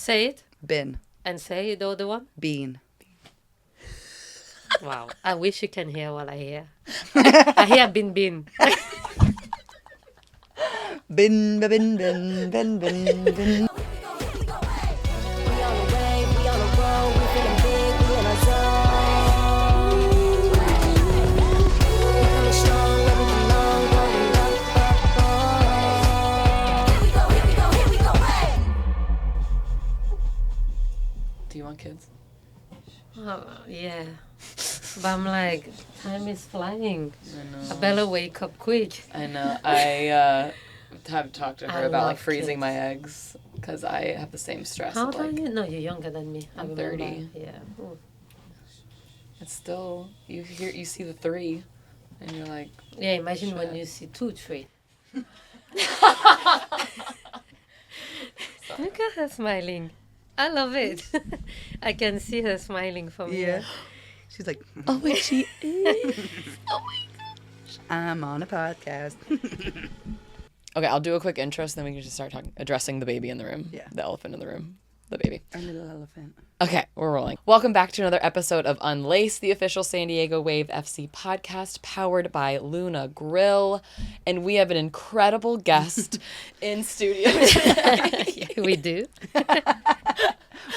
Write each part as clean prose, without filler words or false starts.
Say it. Bin. And say the other one. Bean. Wow. I wish you can hear what I hear. I hear bin. Bin, bin, bin, bin, bin, bin. Do you want kids? Oh, yeah. But I'm like, time is flying. I know. I better wake up quick. I know. I have talked to her I about love freezing kids. my eggs because I have the same stress. How of, old are you? No, you're younger than me. I I'm remember. 30. Yeah. Ooh. It's still you see the 3, and you're like. Yeah, imagine Shit. when you see 2, 3. Look at her smiling. I love it. I can see her smiling from here. Yeah. She's like, oh, wait, she is. Oh, my gosh. I'm on a podcast. Okay, I'll do a quick intro, so then we can just start addressing the baby in the room. Yeah. The elephant in the room. The baby. Our little elephant. Okay, we're rolling. Welcome back to another episode of Unlaced, the official San Diego Wave FC podcast powered by Luna Grill. And we have an incredible guest in studio today. We do.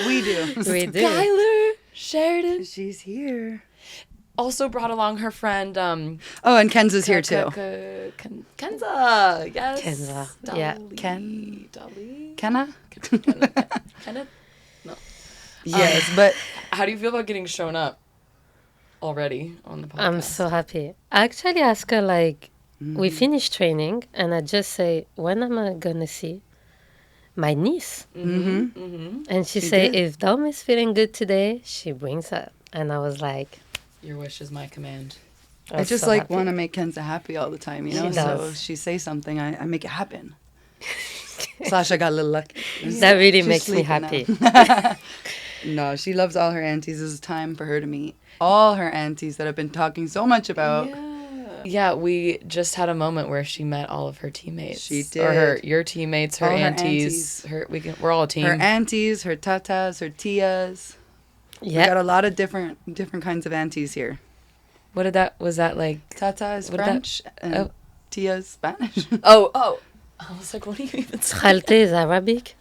We do. We do. Baby Sheridan. She's here. Also brought along her friend. Oh, and Kenza's here too. Kenza. Yes. Kenza. Dali. Yeah. Dali. Kenna? Kenna. Yes, but How do you feel about getting shown up already on the podcast? I'm so happy. I actually asked her, like, we finished training, and I just say, when am I going to see my niece? And she said, did. if Dom is feeling good today, she brings her. And I was like, Your wish is my command. I I was just so like happy. want to make Kenza happy all the time, you know? She So does. if she says something, I make it happen. Sasha got a little lucky. That really She's makes me sleeping happy. now. No, she loves all her aunties. This is time for her to meet all her aunties that I've been talking so much about. Yeah, we just had a moment where she met all of her teammates. She Or did. your teammates, her All her aunties. We're all a team. Her aunties, her tatas, her tias. We got Yeah. a lot of different kinds of aunties here. Was that like? Tata is What did that- French and oh. tia is Spanish. Oh. I was like, what do you even say? Khalte is Arabic.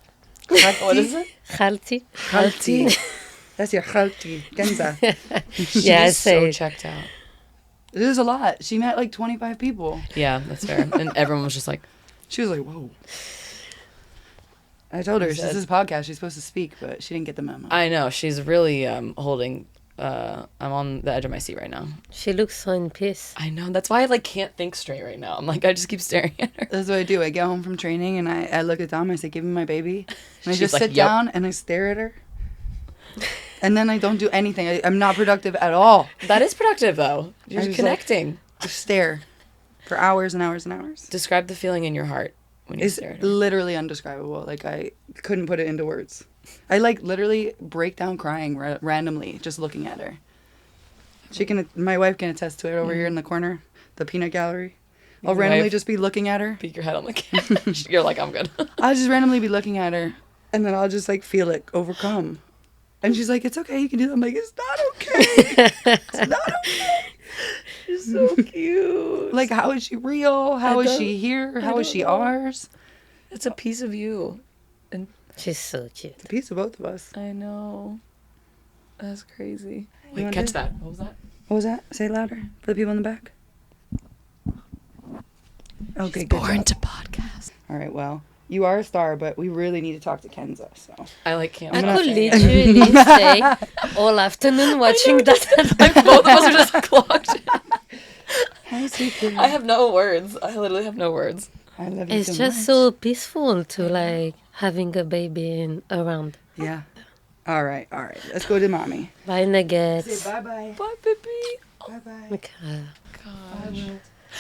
What is it? Khalti. Khalti. That's your Khalti. Kenza. Yeah, I She's so say. checked out. It is a lot. She met like 25 people. Yeah, that's fair. And everyone was just like, She was like, whoa. I told her, She this said- is a podcast. She's supposed to speak, but she didn't get the memo. I know. She's really holding. I'm on the edge of my seat right now. She looks so in peace. I know. That's why I can't think straight right now. I'm like, I just keep staring at her. That's what I do. I get home from training and I look at Dom. I say, give me my baby. And I She's just like, sit "Yep." down and I stare at her. And then I don't do anything. I'm not productive at all. That is productive, though. You're I was connecting. Just stare for hours and hours and hours. Describe the feeling in your heart when you It's stare at her. literally indescribable. Like, I couldn't put it into words. I, literally break down crying randomly just looking at her. My wife can attest to it over here in the corner, the peanut gallery. I'll Your randomly wife- just be looking at her. Peek your head on the camera. You're like, I'm good. I'll just randomly be looking at her, and then I'll just, feel it overcome. And she's like, it's okay, you can do that. I'm like, it's not okay. It's not okay. She's so cute. Like, how is she real? How is she here? How is don't she know. ours? It's a piece of you. And She's so cute. It's a piece of both of us. I know. That's crazy. You Wait, wanna catch do- that. What was that? What was that? Say it louder for the people in the back. Okay, She's good born job. to podcast. All right, well, you are a star, but we really need to talk to Kenza, so. I can't. I stop could saying it. literally stay all afternoon watching that. Like, both of us are just clogged. Hi, sweet girl. I have no words. I literally have no words. I love you It's so just much. so peaceful to having a baby around. Yeah. All right. Let's go to mommy. Bye, Nuggets. bye-bye. Bye, baby. Bye-bye. Okay. Gosh.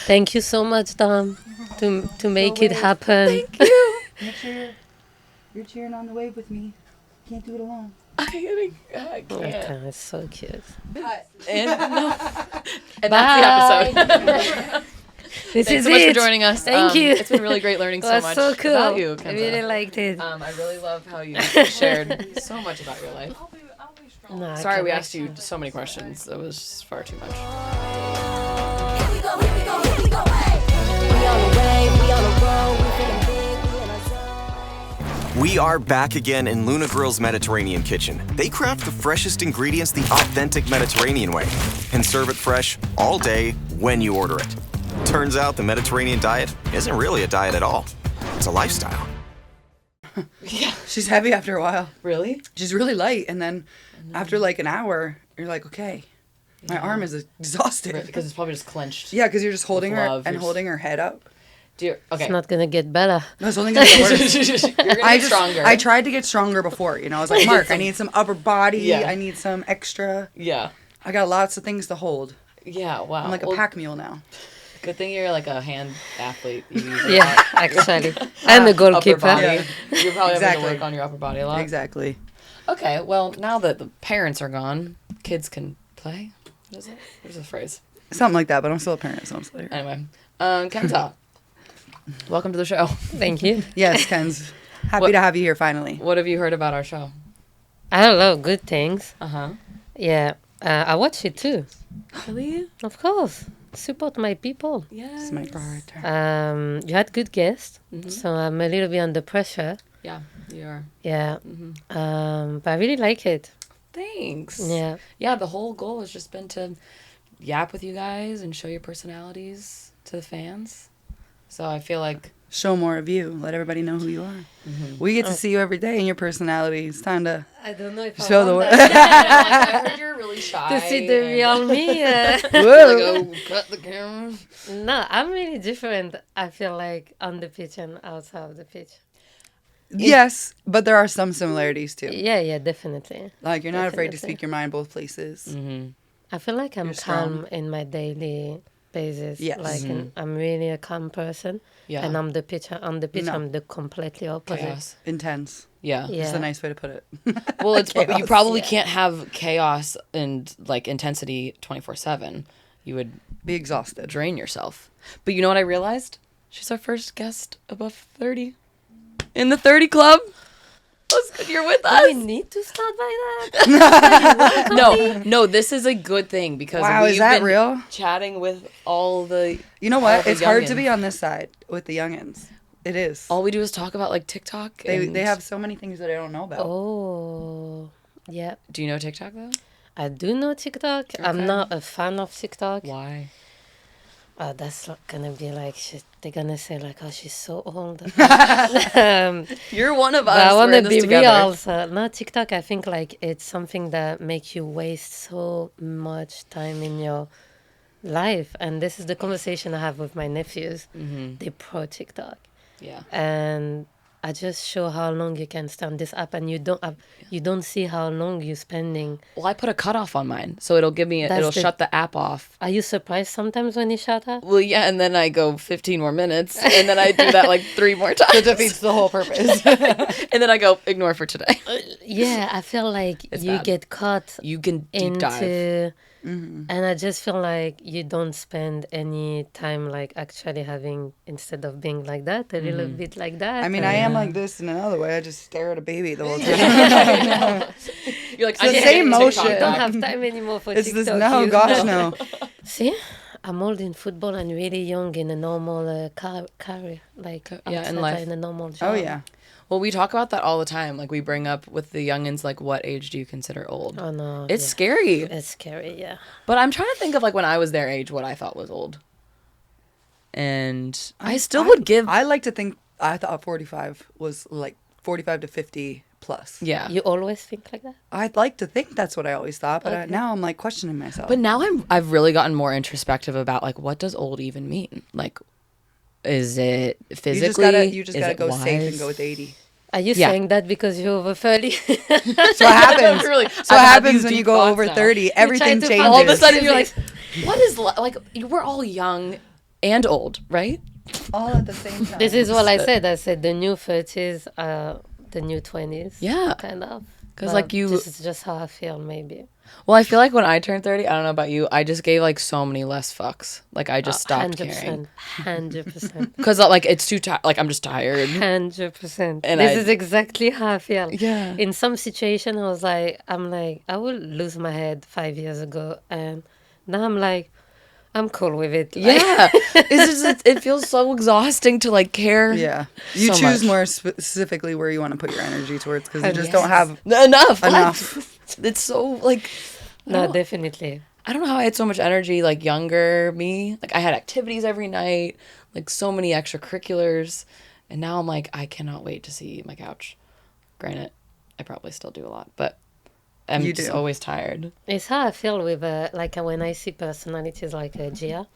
Thank you so much, Dom, to make it happen. Thank you. Make sure you're cheering on the wave with me. Can't do it alone. I can't. Okay, it's so cute. And no. And that's the episode. This Thanks is so much for it. joining us. Thank you. It's been really great learning so That's much so cool. about you, I Kenza. really liked it. I really love how you shared so much about your life. No, I Sorry, can't we wait. asked you so many questions. It was far too much. Here we go, here we go, here we go, hey. We on the way, we on the road, we feeling big, we in our zone. We are back again in Luna Grill's Mediterranean kitchen. They craft the freshest ingredients the authentic Mediterranean way and serve it fresh all day when you order it. Turns out the Mediterranean diet isn't really a diet at all. It's a lifestyle. Yeah. She's heavy after a while. Really? She's really light, and then after like an hour, you're like, okay, my arm is exhausted. Because it's probably just clenched. Yeah, because you're just holding her love, and you're holding her head up. Okay. It's not gonna get better. No, it's only gonna get worse. You're gonna get stronger. I tried to get stronger before. You know, I was like, Mark, I need some upper body. Yeah. I need some extra. Yeah. I got lots of things to hold. Yeah, wow. I'm like a pack mule now. Good thing you're like a hand athlete. You use Yeah, actually. And the upper goalkeeper. body. Yeah. You're probably having to Exactly. work on your upper body a lot. Exactly. Okay, well, now that the parents are gone, kids can play. What is it? There's a phrase. Something like that, but I'm still a parent, so I'm still here. Anyway, Kenza, welcome to the show. Thank you. Yes, Ken's. Happy What- to have you here finally. What have you heard about our show? I don't know, good things. Uh-huh. Yeah, I watch it too. Really? Of course. Support my people. Yes. Smart bar. You had good guests, Mm-hmm. so I'm a little bit under pressure. Yeah, you are. Yeah. Mm-hmm. But I really like it. Thanks. Yeah. Yeah, the whole goal has just been to yap with you guys and show your personalities to the fans. So I feel like Show more of you. Let everybody know who you are. We get to see you every day in your personality. It's time to I don't know if show the world. I heard you're really shy. to see the and- real me. Whoa. Like, oh, cut the camera. No, I'm really different. I feel like on the pitch and outside of the pitch. Yes, but there are some similarities too. Yeah, definitely. Like you're not afraid to Definitely. speak your mind both places. I feel like I'm You're strong. calm in my daily basis. Yes. Like I'm really a calm person. Yeah. And on the pitch, No. I'm the completely opposite. Chaos. Intense. Yeah. Yeah. That's a nice way to put it. Well, it's you Chaos. probably can't have chaos and like intensity 24/7. You would Be exhausted. drain yourself. But you know what I realized? She's our first guest above 30 in the 30 club. That's good you're with Do we us. need to start by that? No, this is a good thing because Wow, we've is that been real? chatting with all the You know all what? the It's hard to youngins. be on this side with the youngins. It is. All we do is talk about like TikTok. They and- have so many things that I don't know about. Oh, yeah. Do you know TikTok though? I do know TikTok. I'm not a fan of TikTok. Why? That's not gonna be like shit. They're gonna say like, "Oh, she's so old." You're one of us. But I want We're to in this be together. real. So, no, TikTok, I think like it's something that makes you waste so much time in your life. And this is the conversation I have with my nephews. They pro TikTok. Yeah. And I just show how long you can stay on this app, and you don't see how long you're spending. Well, I put a cutoff on mine, so it'll give me That's it'll the- shut the app off. Are you surprised sometimes when you shut up? Well, yeah, and then I go 15 more minutes, and then I do that like 3 more times. It defeats the whole purpose. And then I go ignore for today. Yeah, I feel like It's you bad. get caught You can deep dive. into, and I just feel like you don't spend any time like actually having, instead of being like that, a little bit like that. I mean, I am like this in another way. I just stare at a baby the whole time. You're like, the I can't same get motion. TikTok I don't back. have time anymore for It's TikTok. this. No, use. gosh, no. See, I'm old in football and really young in a normal career, like in outside, life. in a normal job. Oh yeah. Well, we talk about that all the time. Like we bring up with the youngins, like what age do you consider old? Oh no, It's yeah. scary. It's scary, yeah. But I'm trying to think of like when I was their age, what I thought was old. And I still would give. I like to think. I thought 45 was like 45 to 50 plus. Yeah. You always think like that? I'd like to think that's what I always thought, but Okay. now I'm like questioning myself. But now I've really gotten more introspective about like what does old even mean? Like, is it physically? you just Is gotta it go safe and wise? go with 80. Are you Yeah. saying that because you're over 30? So what happens? Really, So I've what had happens these when you deep go thoughts over now. 30? Everything to changes. find All of a sudden you're like, Physics. what is like? We're all young and old, right? all at the same time. This is what I said. I said the new 30s are the new 20s. Yeah. Kind of. Because But like you, this is just how I feel, maybe. well, I feel like when I turned 30, I don't know about you, I just gave like so many less fucks. Like I just stopped caring. 100%. Because like it's too tired. Like I'm just tired. 100%. And This I- is exactly how I feel. Yeah. In some situation, I'm like, I would lose my head 5 years ago, and now I'm like, I'm cool with it. Like, Yeah. It's just, it feels so exhausting to like care. Yeah. You So choose much. more specifically where you want to put your energy towards because you just Yes. don't have Enough. enough. What? It's so like, no, definitely. I don't know how I had so much energy, like younger me. Like I had activities every night, like so many extracurriculars. And now I'm like, I cannot wait to see my couch. Granted, I probably still do a lot, but I'm You just do. always tired. It's how I feel with like when I see personalities like Gia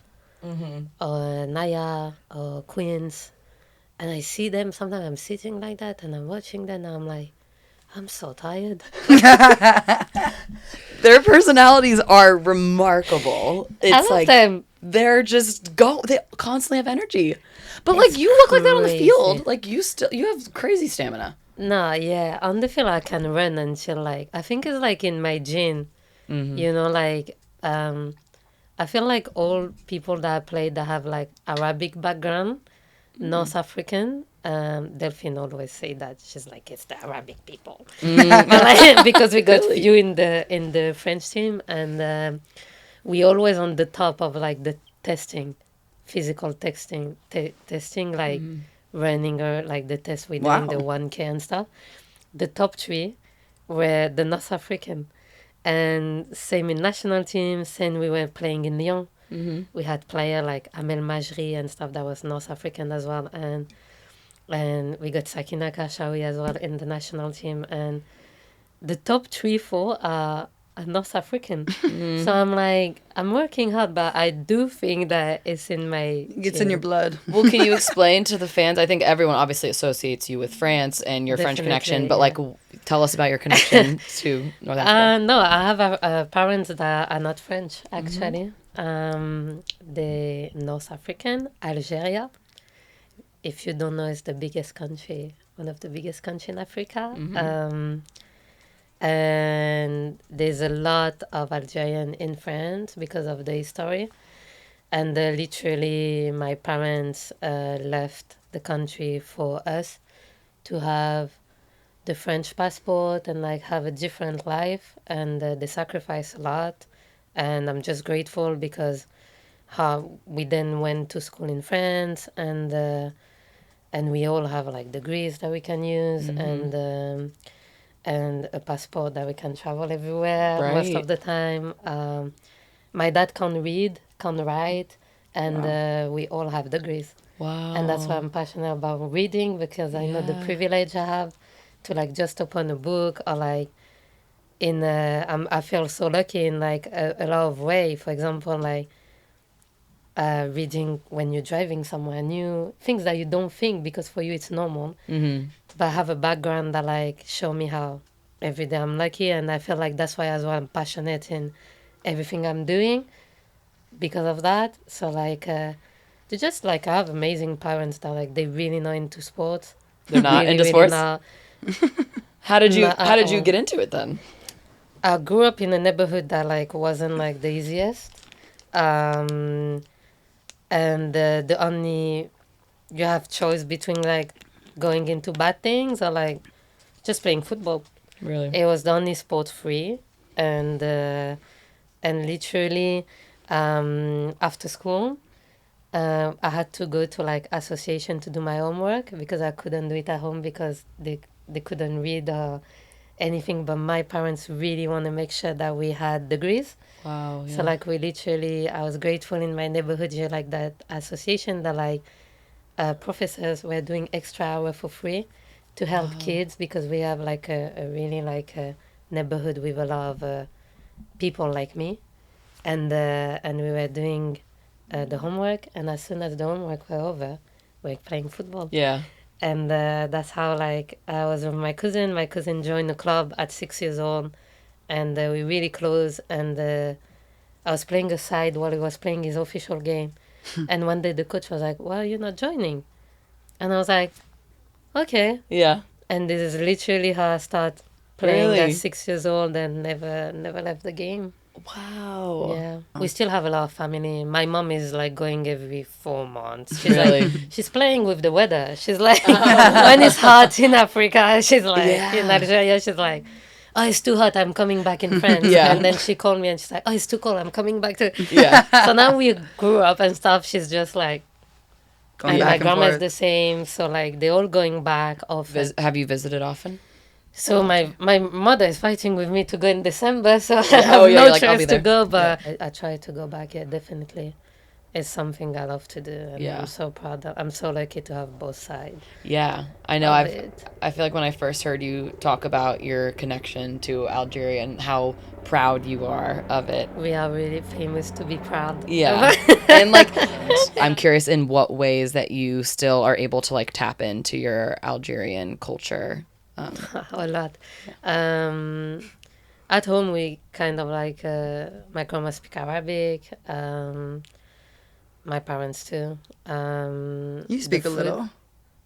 or Naya or Queens, and I see them. Sometimes I'm sitting like that and I'm watching them, and I'm like, I'm so tired. Their personalities are remarkable. I It's love like them. they're just they constantly have energy. But It's like you look like that on the crazy. field. Like you have crazy stamina. No, yeah, on the field I can run until like I think it's like in my gene, you know, like I feel like all people that I play that have like Arabic background, North African. Delphine always say that she's like it's the Arabic people, but, like, because we got few in the French team, and we always on the top of like the testing, physical testing like running or like the test we doing the Wow. 1K and stuff. The top three were the North African, and same in national team. Same we were playing in Lyon. We had player like Amel Majri and stuff that was North African as well, and we got Sakina Kashawi as well in the national team, and the top 3, 4 are North African. So I'm like, I'm working hard, but I do think that it's in my It's in your blood. Well, can you explain to the fans? I think everyone obviously associates you with France and your French Definitely, connection, but yeah. like tell us about your connection to North Africa. No, I have parents that are not French, actually. They North African, Algeria. If you don't know, it's the biggest country, one of the biggest country in Africa. And there's a lot of Algerian in France because of the history. And literally, my parents left the country for us to have the French passport and like have a different life. And they sacrificed a lot. And I'm just grateful because how we then went to school in France, and we all have like degrees that we can use, and a passport that we can travel everywhere most Right. of the time. My dad can read, can write, and we all have degrees. Wow. And that's why I'm passionate about reading, because I know the privilege I have to like just open a book, or like I feel so lucky in like a lot of way. For example, like reading when you're driving somewhere new, things that you don't think because for you it's normal. But I have a background that like show me how every day I'm lucky, and I feel like that's why as well I'm passionate in everything I'm doing because of that. So like they just like I have amazing parents that like they really know into sports. They're not Really, into really sports? know. How did you Not at how did you all. get into it then? I grew up in a neighborhood that like wasn't like the easiest, and the only you have choice between like going into bad things or like just playing football. Really? It was the only sport free, and literally after school, I had to go to like association to do my homework because I couldn't do it at home because they couldn't read or anything. But my parents really want to make sure that we had degrees. Wow. Yeah. So like we literally, I was grateful in my neighborhood here, like that association that like professors were doing extra hour for free to help kids, because we have like a really like a neighborhood with a lot of people like me, and we were doing the homework, and as soon as the homework were over, we were playing football. Yeah. And that's how like I was with my cousin. My cousin joined the club at 6 years old, and we really close. And I was playing a side while he was playing his official game. And one day the coach was like, "Well, you're not joining," and I was like, "Okay." Yeah. And this is literally how I start playing Really? at 6 years old and never left the game. Wow. Yeah, we still have a lot of family. My mom is like going every 4 months. She's Really? like, she's playing with the weather. She's like, when it's hot in Africa, she's like, Yeah. in Algeria, she's like, oh, it's too hot. I'm coming back in France. Yeah. And then she called me and she's like, oh, it's too cold. I'm coming back to. Yeah. So now we grew up and stuff. She's just like, Going and back my and grandma is forth. the same. So like they're all going back often. Have you visited often? So my mother is fighting with me to go in December, so I Oh, have yeah, no you're like, I'll be choice there. to go. But I try to go back. Yeah, definitely, it's something I love to do, and Yeah. I'm so proud. I'm so lucky to have both sides. Yeah, I know. of it. I feel like when I first heard you talk about your connection to Algeria and how proud you are of it. We are really famous to be proud. Yeah. And like I'm curious in what ways that you still are able to like tap into your Algerian culture. A lot. At home, we kind of like my grandma speak Arabic. My parents too. You speak the a food- little.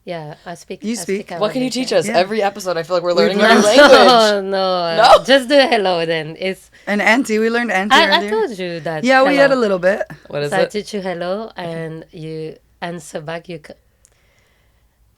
Yeah, I speak. You I speak? What can you Arabic, teach yeah. us? Yeah. Every episode I feel like we're learning a learned- new language. No, No? just do hello then. It's And auntie, we learned auntie I earlier. told you that. Yeah, we hello. had a little bit. What is So I it? teach you hello, and you answer back.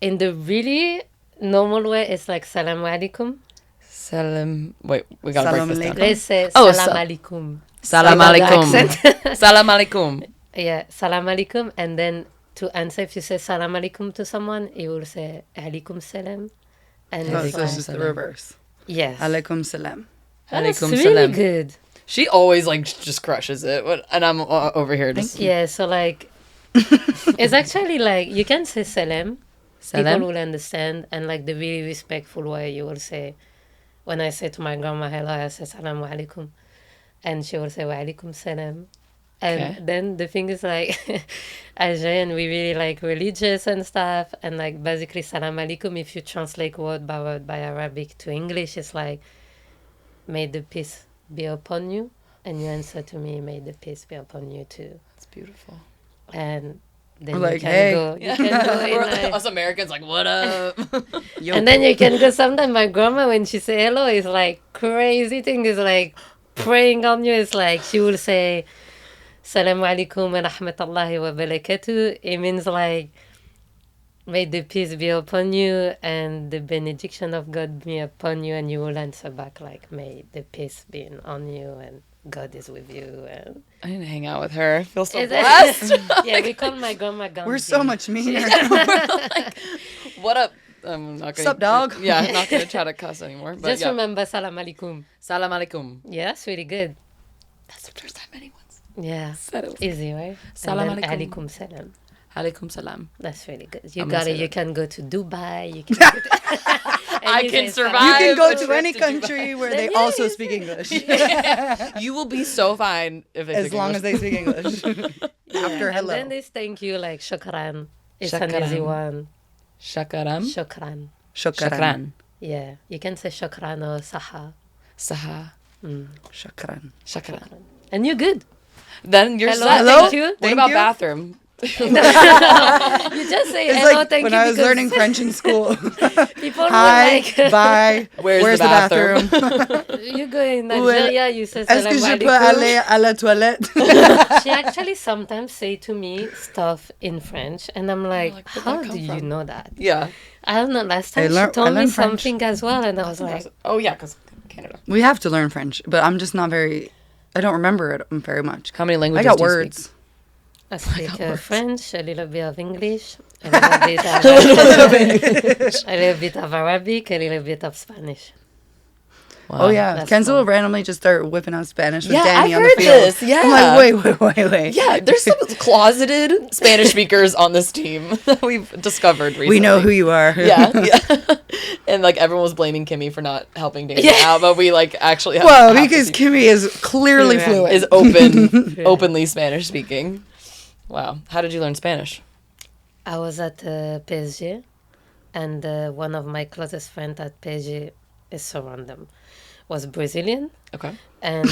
In the really normal way, it's like salam alaikum. Salam. Wait, we gotta break Salam this down. alaikum. Let's say Oh, salam sa- alaikum. Salam Without the alaikum. accent. Salam alaikum. Yeah, salam alaikum, and then to answer, if you say salam alaikum to someone, you will say alaikum salam. And Oh, it's so it's like, just the reverse. yes, Alaikum salam. that's Alaikum really salam. good. She always like just crushes it, and I'm over here just Yeah, so like, it's actually like you can say salam. Salam? People will understand, and like the really respectful way you will say. When I say to my grandma hello, I say salamu alaikum, and she will say wa alaikum salam. And Okay. then the thing is like, Algerian, we really like religious and stuff, and like basically salam alaikum. If you translate word by Arabic to English, it's like, may the peace be upon you, and you answer to me, may the peace be upon you too. It's beautiful. And then We're you like, can hey. go. You can go in like, Us Americans like, what up? and then you can go. Sometimes my grandma, when she say hello, is like crazy thing. Is like praying on you. It's like she will say, "Salamu alaikum wa rahmatullahi wa barakatuh." It means like, may the peace be upon you and the benediction of God be upon you, and you will answer back like, may the peace be on you and God is with you. And I didn't hang out with her. I feel so Is blessed. it- yeah, we call my grandma Gandhi. We're so much meaner. What up? I'm not gonna. Sup, dog? Yeah, I'm not gonna try to cuss anymore. But Just yeah. remember salam alaikum. Salam alaikum. Yeah, that's really good. That's the first time anyone's Yeah, said it. Was easy, right? Salam And then alaikum. alaikum salam. alaikum salam. That's really good. You I'm got gonna it. say You that. can go to Dubai. You can. Go to, I you can say survive. You can go a to trip any to Dubai. country where they Yeah, also you speak English. You will be so fine if they As speak long as English. they speak English. After And hello. then this thank you like shukran. It's an easy Shukran. one. Shakaram. Shukran. Shakran. Yeah, you can say shukran or saha. Saha. Shakran. Shakran. And you're good. Then you're Hello, set. Hello? thank you. What Thank about you. bathroom? You just say It's hello, like thank when you. I was because learning French in school. people Hi, will like, bye. Where's the bathroom? you go in Nigeria, you say Est-ce que salam je peux alaikum. aller à la toilette? She actually sometimes say to me stuff in French, and I'm like, like, where'd how that do come you from? know that? Yeah. I don't know. Last I time learn- she told I me learned French. something as well, and I was like, Oh yeah, because Canada. We have to learn French, but I'm just not very. I don't remember it very much. How many I languages got do you words. speak? I speak French, a little bit of English, a little bit of Arabic, a little bit of Spanish. Oh yeah, That's Kenza cool. will randomly just start whipping out Spanish with Yeah, Danny I've on the heard field. this, yeah. I'm like, wait. Yeah, there's some closeted Spanish speakers on this team that we've discovered recently. We know who you are. Yeah. And like everyone was blaming Kimmy for not helping Dana out, but we like actually have Well, half the because team Kimmy is clearly Yeah. fluent. is openly Spanish speaking. Wow. How did you learn Spanish? I was at PSG, and one of my closest friends at PSG is so random, was Brazilian, Okay. and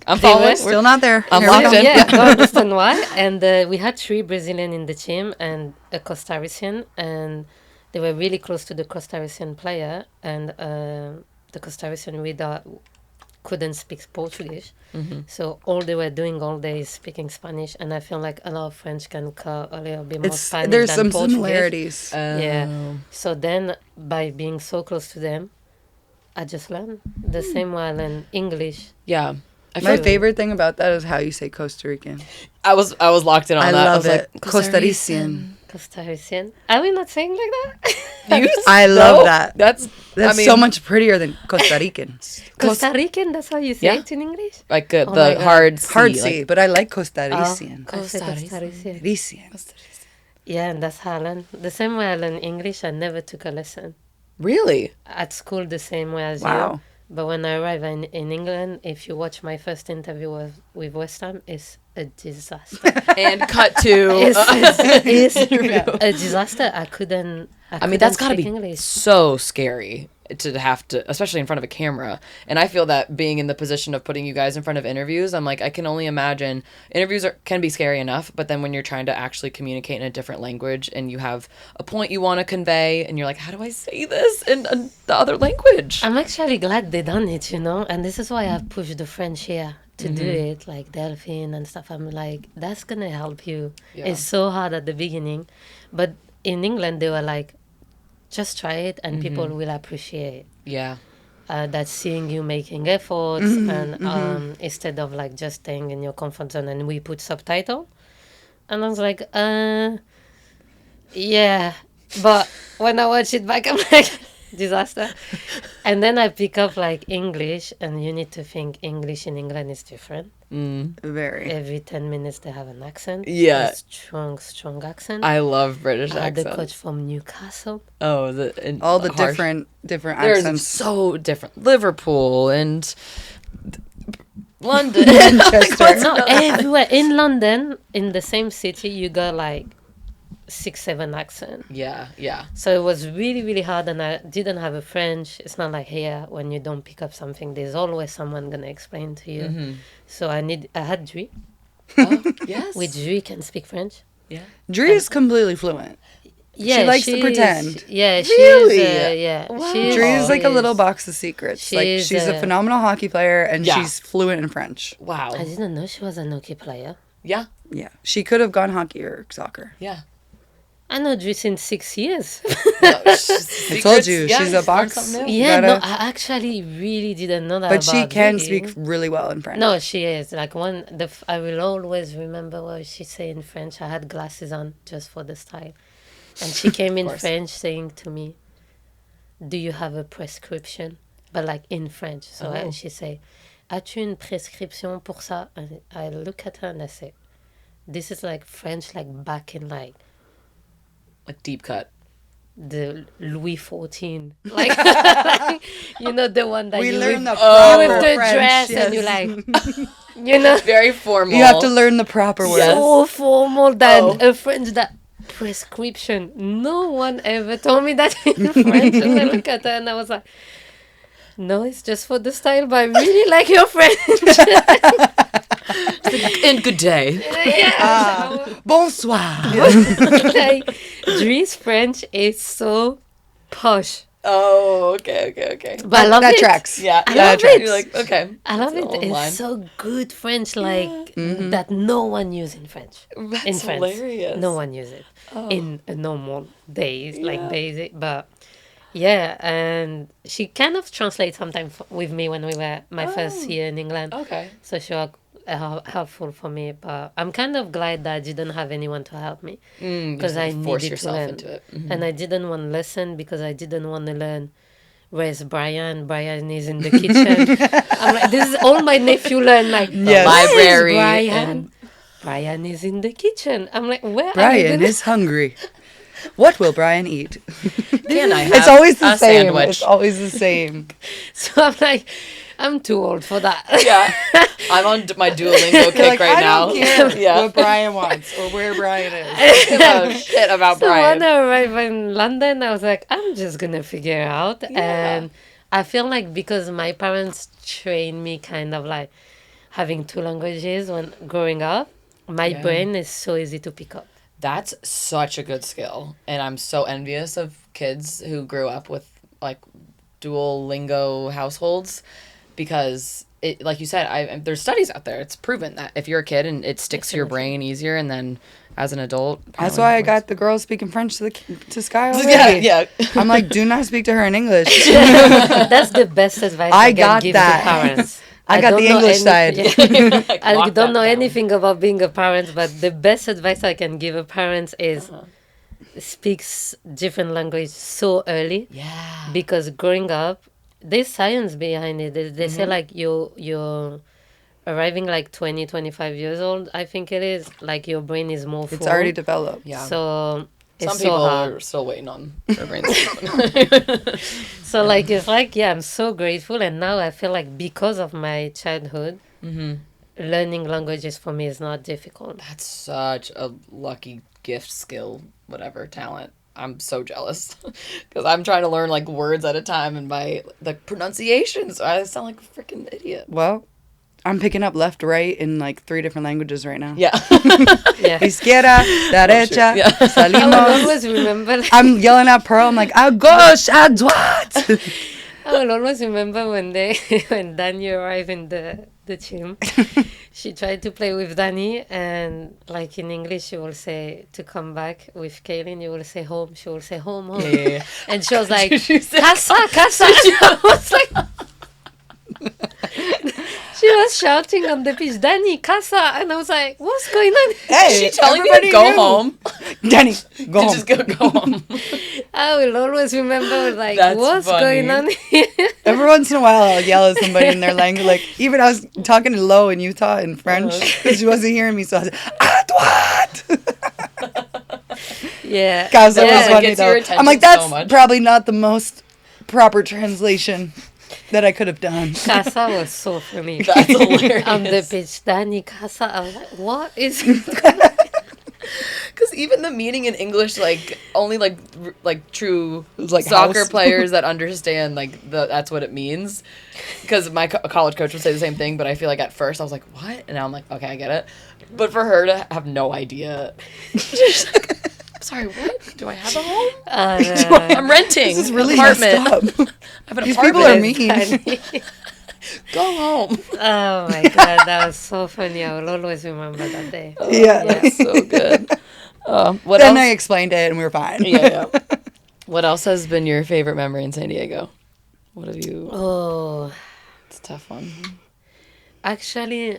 I'm They following. were- Still not there. I'm Here we locked go. in. yeah, I don't understand why. And we had 3 Brazilian in the team and a Costa Rican, and they were really close to the Costa Rican player. And the Costa Rican reader couldn't speak Portuguese. So all they were doing all day is speaking Spanish, and I feel like a lot of French can cut a little bit more Spanish There's than some Portuguese. similarities. Yeah. So then, by being so close to them, I just learned the same way I learned English. Yeah. My favorite thing about that is how you say Costa Rican. I was locked in on I that. love I was it. like, Costa Rican. Costa Rican. Are we not saying like that? I love that. That's so much prettier than Costa Rican. Costa Rican, that's how you say Yeah. it in English? like my the God. hard C. Hard like- C, but I like Costa Rican. Costa Rican. Rican. Yeah, and that's how I learned. The same way I learned English, I never took a lesson. Really? At school, the same way as Wow. you. But when I arrived in England, if you watch my first interview with West Ham, it's a disaster. And cut to. It's a disaster. I couldn't. I mean, that's got to speak be English. so scary to have to, especially in front of a camera. And I feel that being in the position of putting you guys in front of interviews, I'm like, I can only imagine interviews can be scary enough, but then when you're trying to actually communicate in a different language and you have a point you want to convey and you're like, how do I say this in the other language? I'm actually glad they done it, you know, and this is why I've pushed the French here to do it, like Delphine and stuff. I'm like, that's gonna help you. Yeah. It's so hard at the beginning, but in England they were like, just try it and people will appreciate Yeah. that seeing you making efforts and instead of like just staying in your comfort zone. And we put subtitle, and I was like, yeah, but when I watch it back, I'm like, disaster. And then I pick up like English, and you need to think English in England is different. Very. Every 10 minutes they have an accent. Yeah. A strong accent. I love British I had the accents. coach from Newcastle. Oh, All the harsh. different They're accents. so different. Liverpool and London. No, everywhere. In London, in the same city, you got like 6-7 accent. Yeah, yeah. So it was really, really hard, and I didn't have a French. It's not like here when you don't pick up something, there's always someone gonna explain to you. So I had Dri. Oh, yes. With Dri can speak French. Yeah. Dri is completely fluent. Yeah, likes to is- pretend. Yeah, she Really? is. Yeah, she Dri is like a she little is- box of secrets. She's a phenomenal hockey player, and Yeah. she's fluent in French. Wow. I didn't know she was an hockey player. Yeah. Yeah, she could have gone hockey or soccer. Yeah. I know Dri since 6 years. I told you, she's a box. Yeah, Gotta- no, I actually really didn't know that. But she about can Dri. speak really well in French. No, she is like I will always remember what she said in French. I had glasses on just for the style, and she came in French saying to me, "Do you have a prescription?" But like in French. So and she say, "As-tu une prescription pour ça?" And I look at her and I say, "This is like French, like back in like Like deep cut. the Louis XIV, like you know the one that we you learn with, the you proper with the French, dress yes. and you like, you know." Very formal. You have to learn the proper words. So formal that a French that prescription. No one ever told me that in French. And I look at her and I was like, no, it's just for the style, but I really like your French. And good day. Bonsoir. Like, Dri's French is so posh. Oh, okay. But I love that it. tracks. Yeah. I yeah, love it. You're like, okay. I love It's it. all in It's line. so good French, like that no one uses in French. That's in France, hilarious. no one uses it in a normal days, like basic. But yeah, and she kind of translates sometimes with me when we were my first year in England. Okay. So she was helpful for me. But I'm kind of glad that I didn't have anyone to help me because I force needed to yourself learn, into it. and I didn't want to listen because I didn't want to learn. Where's Brian? Brian is in the kitchen. I'm like, this is all my nephew learned. Like, Yes. "Where's Library Brian? and- Brian is in the kitchen. I'm like, where? Brian is hungry. What will Brian eat? Can I have It's always the a same. sandwich? It's always the same. So I'm like, I'm too old for that. Yeah. I'm on my Duolingo kick Like, right I now. don't care Yeah. what Brian wants or where Brian is. Oh, shit about So Brian. when I arrived in London, I was like, I'm just gonna figure it out. And I feel like because my parents trained me kind of like having 2 languages when growing up, my brain is so easy to pick up. That's such a good skill. And I'm so envious of kids who grew up with like dual lingo households because it, like you said, there's studies out there. It's proven that if you're a kid and it sticks to your brain easier, and then as an adult, That's apparently why it I works. got the girl speaking French to Sky already. Yeah. I'm like, do not speak to her in English. That's the best advice I I can got give that. to parents. I got don't the know English side. Like, I lock don't that know down. anything about being a parent, but the best advice I can give a parent is speaks different language so early. Yeah. Because growing up, there's science behind it. They say like you're arriving like 20, 25 years old, I think it is. Like your brain is more full. It's already developed. Yeah. So it's Some so people hard. are still waiting on their brains. to So like it's like I'm so grateful, and now I feel like because of my childhood, learning languages for me is not difficult. That's such a lucky gift, skill, whatever, talent. I'm so jealous because I'm trying to learn like words at a time, and the pronunciations, I sound like a freaking idiot. Well, I'm picking up left, right in like 3 different languages right now. Yeah. Yeah. Izquierda, derecha, Yeah. I will salimos. always remember. I'm yelling at Pearl. I'm like, à gauche, à droite. I will always remember when Danny arrived in the gym. She tried to play with Danny, and like in English, she will say to come back. With Kailen, you will say home. She will say home, home. Yeah. And she was like, She said casa, casa. And I was like, she was shouting on the pitch, Danny, casa. And I was like, what's going on? Hey, Is she telling me to everybody go knew. home? Danny, go home. Just go home. I will always remember, like, That's what's funny. going on here? Every once in a while, I'll yell at somebody in their language. Like, even I was talking to Lo in Utah in French because she wasn't hearing me. So I was like, à droite. Yeah. Casa Yeah. was funny gets your though. attention I'm like, so that's much. probably not the most proper translation that I could have done. Casa was so funny. That's hilarious. On the pitch, Danny, casa. I was like, what is Because even the meaning in English, like only like true like soccer house. players that understand like that's what it means. Because my college coach would say the same thing, but I feel like at first I was like, what? And now I'm like, okay, I get it. But for her to have no idea, sorry, what? Do I have a home? I'm renting This is really an apartment. messed up. I have an These apartment. people are mean. Go home. Oh my god, that was so funny. I will always remember that day. Yeah. That's so good. What Then else? I explained it and we were fine. Yeah. What else has been your favorite memory in San Diego? What have you? Oh, It's a tough one. actually,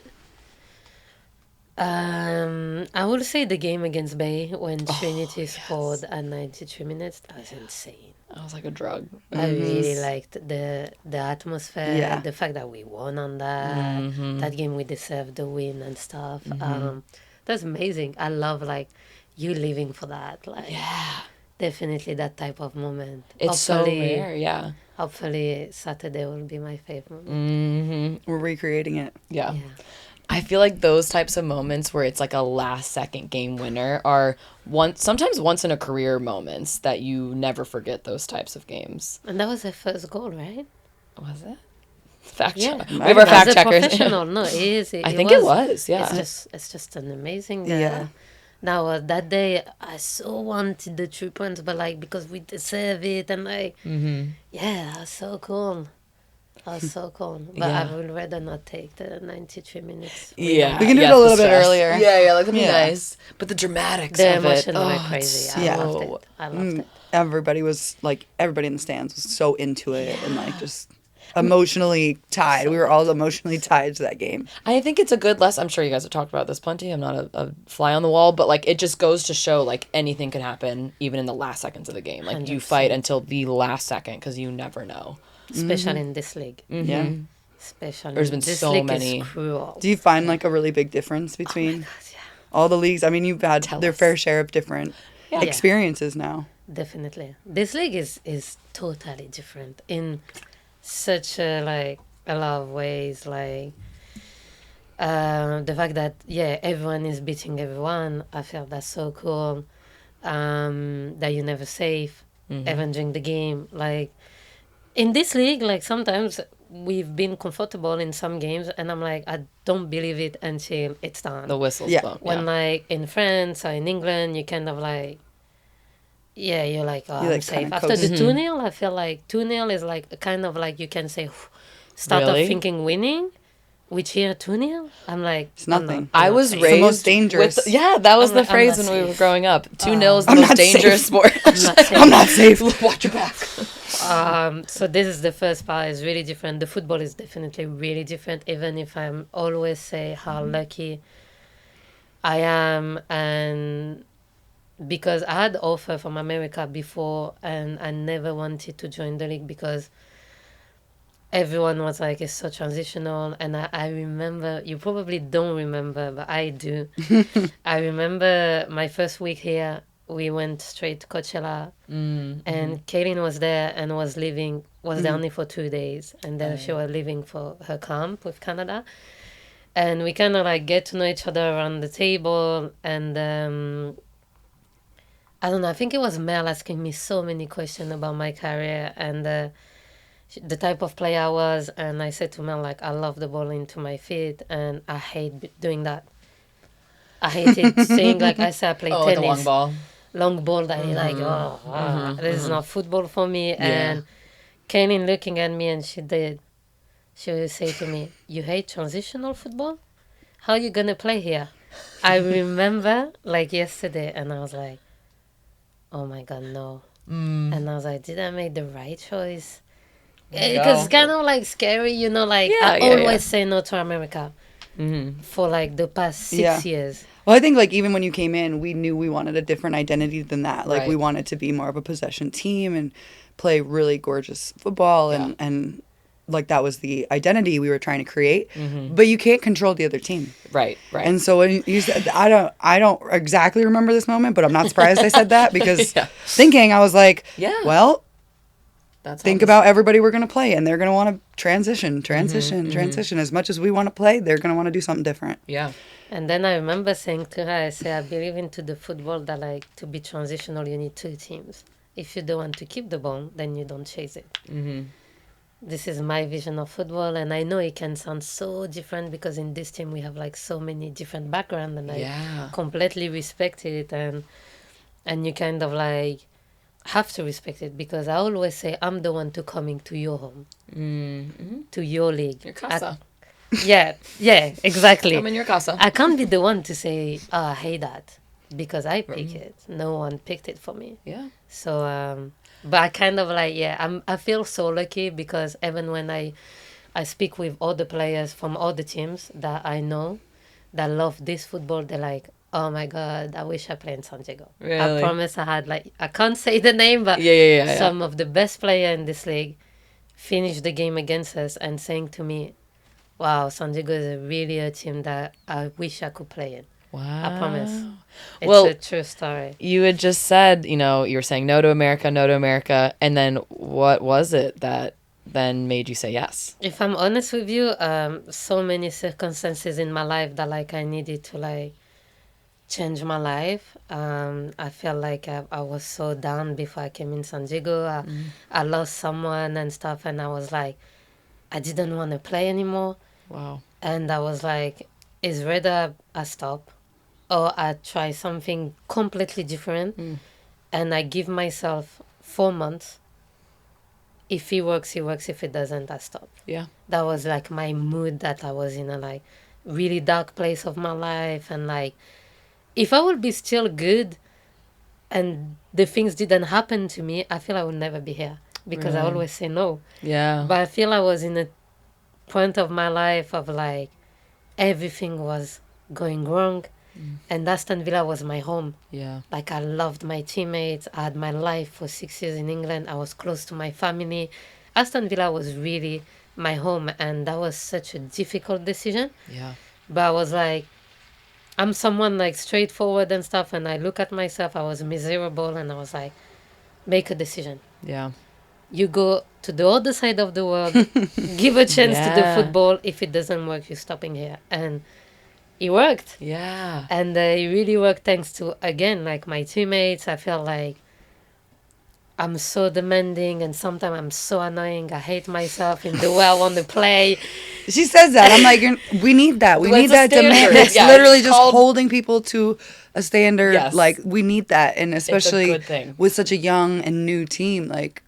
I would say the game against Bay when Trinity scored at 93 minutes. That was insane. That was like a drug. I really liked the atmosphere, Yeah. the fact that we won on that. That game we deserved the win and stuff. That's amazing. I love like you living for that. Like definitely that type of moment. It's so rare. Yeah. Hopefully Saturday will be my favorite moment. We're recreating it. Yeah. Yeah. I feel like those types of moments where it's like a last second game winner are sometimes once in a career moments that you never forget those types of games. And that was the first goal, right? Was it? Fact Yeah. check. We have our As fact a checkers. professional, no, it is. I think it was, yeah. It's just an amazing. Yeah. Now that day, I so wanted the 3 points, but like because we deserve it, and like, yeah, that was so cool. That was so cool. But Yeah. I would rather not take the 93 minutes. Yeah. We can do it yes, a little the bit stress. earlier. Yeah, that'd be Yeah. nice. But the dramatics The of it. emotion were it's crazy. I Yeah. loved it. I loved it. Everybody was like, everybody in the stands was so into it and like just emotionally tied. We were all emotionally tied to that game. I think it's a good lesson. I'm sure you guys have talked about this plenty. I'm not a fly on the wall, but like it just goes to show like anything can happen even in the last seconds of the game. Like you 100%. fight until the last second because you never know. Especially in this league. Yeah. Especially There's been this so league many. Is cruel. Do you find like a really big difference between all the leagues? I mean, you've had their fair share of different experiences now. Definitely, this league is totally different in such a lot of ways. Like the fact that everyone is beating everyone. I feel that's so cool. That you're never safe, even during the game. Like in this league, like sometimes we've been comfortable in some games, and I'm like, I don't believe it until it's done. The whistle's Yeah. blown. When like in France or in England, you kind of like yeah, you're like, oh, You, I'm like, safe. kinda After coast. the 2-0, I feel like 2-0 is like kind of like you can say, start Really? off thinking winning, which here 2-0, I'm like, It's I'm nothing. not- I'm I not was safe. raised the most dangerous. With, yeah, that was I'm the like, I'm phrase not when we were safe. growing up. 2-0 is the I'm most not dangerous safe. sport. I'm not safe. I'm not safe. Watch your back. So this is the first part. Is really different. The football is definitely really different. Even if I'm always say how lucky I am, and because I had offer from America before, and I never wanted to join the league because everyone was like, it's so transitional. And I remember, you probably don't remember, but I do. I remember my first week here, we went straight to Coachella, and Kailen was there and was there only for 2 days. And then she was leaving for her camp with Canada. And we kind of like get to know each other around the table. And I don't know, I think it was Mel asking me so many questions about my career and the type of player I was. And I said to Mel, like, I love the ball into my feet and I hate doing that. I hated saying, like I said, I play Oh, tennis. the long ball. Long ball that you're like, this is not football for me. And Kaylin looking at me and she would say to me, you hate transitional football? How are you going to play here? I remember like yesterday and I was like, oh my God, no. And I was like, did I make the right choice? Because it's kind of like scary, you know, like I always say no to America for like the past 6 years. Well, I think like even when you came in, we knew we wanted a different identity than that. Like we Right. wanted to be more of a possession team and play really gorgeous football and like that was the identity we were trying to create. But you can't control the other team. Right, right. And so when you said, I don't exactly remember this moment, but I'm not surprised I said that because thinking I was like, well, That's think about everybody we're going to play and they're going to want to transition. As much as we want to play, they're going to want to do something different. Yeah. And then I remember saying to her, I say, I believe into the football that like to be transitional, you need two teams. If you don't want to keep the ball, then you don't chase it. This is my vision of football, and I know it can sound so different because in this team we have like so many different backgrounds, and I completely respect it, and you kind of like have to respect it because I always say I'm the one to coming to your home, to your league. Your casa. Yeah, exactly. I'm in your casa. I can't be the one to say, oh, I hate that because I pick it. No one picked it for me. Yeah. So, but I kind of like, I feel so lucky because even when I speak with other players from other teams that I know that love this football, they're like, oh my God, I wish I played in San Diego. Really? I promise I had like, I can't say the name, but some of the best players in this league finished the game against us and saying to me, wow, San Diego is really a team that I wish I could play in. Wow. I promise. It's Well, a true story. You had just said, you were saying no to America, and then what was it that then made you say yes? If I'm honest with you, so many circumstances in my life that like I needed to like change my life. I felt like I was so down before I came in San Diego. I lost someone and stuff, and I was like, I didn't want to play anymore. Wow. And I was like, it's rather I stop or I try something completely different. And I give myself 4 months. If it works, it works. If it doesn't, I stop. Yeah. That was like my mood that I was in a like really dark place of my life. And like, if I would be still good and the things didn't happen to me, I feel I would never be here because I always say no. Yeah. But I feel I was in a point of my life of like everything was going wrong and Aston Villa was my home. Yeah. Like I loved my teammates. I had my life for 6 years in England. I was close to my family. Aston Villa was really my home and that was such a difficult decision. Yeah. But I was like, I'm someone like straightforward and stuff, and I look at myself, I was miserable and I was like, make a decision. Yeah. You go to the other side of the world, give a chance to the football. If it doesn't work, you're stopping here. And it worked. Yeah. And it really worked thanks to, again, like my teammates. I felt like I'm so demanding and sometimes I'm so annoying. I hate myself in the way I want to play. She says that. I'm like, we need that. We Well, need it's a that demand. standard. It's Yeah, literally it's just called- holding people to a standard. Yes. Like, we need that. And especially good thing. with such a young and new team, like,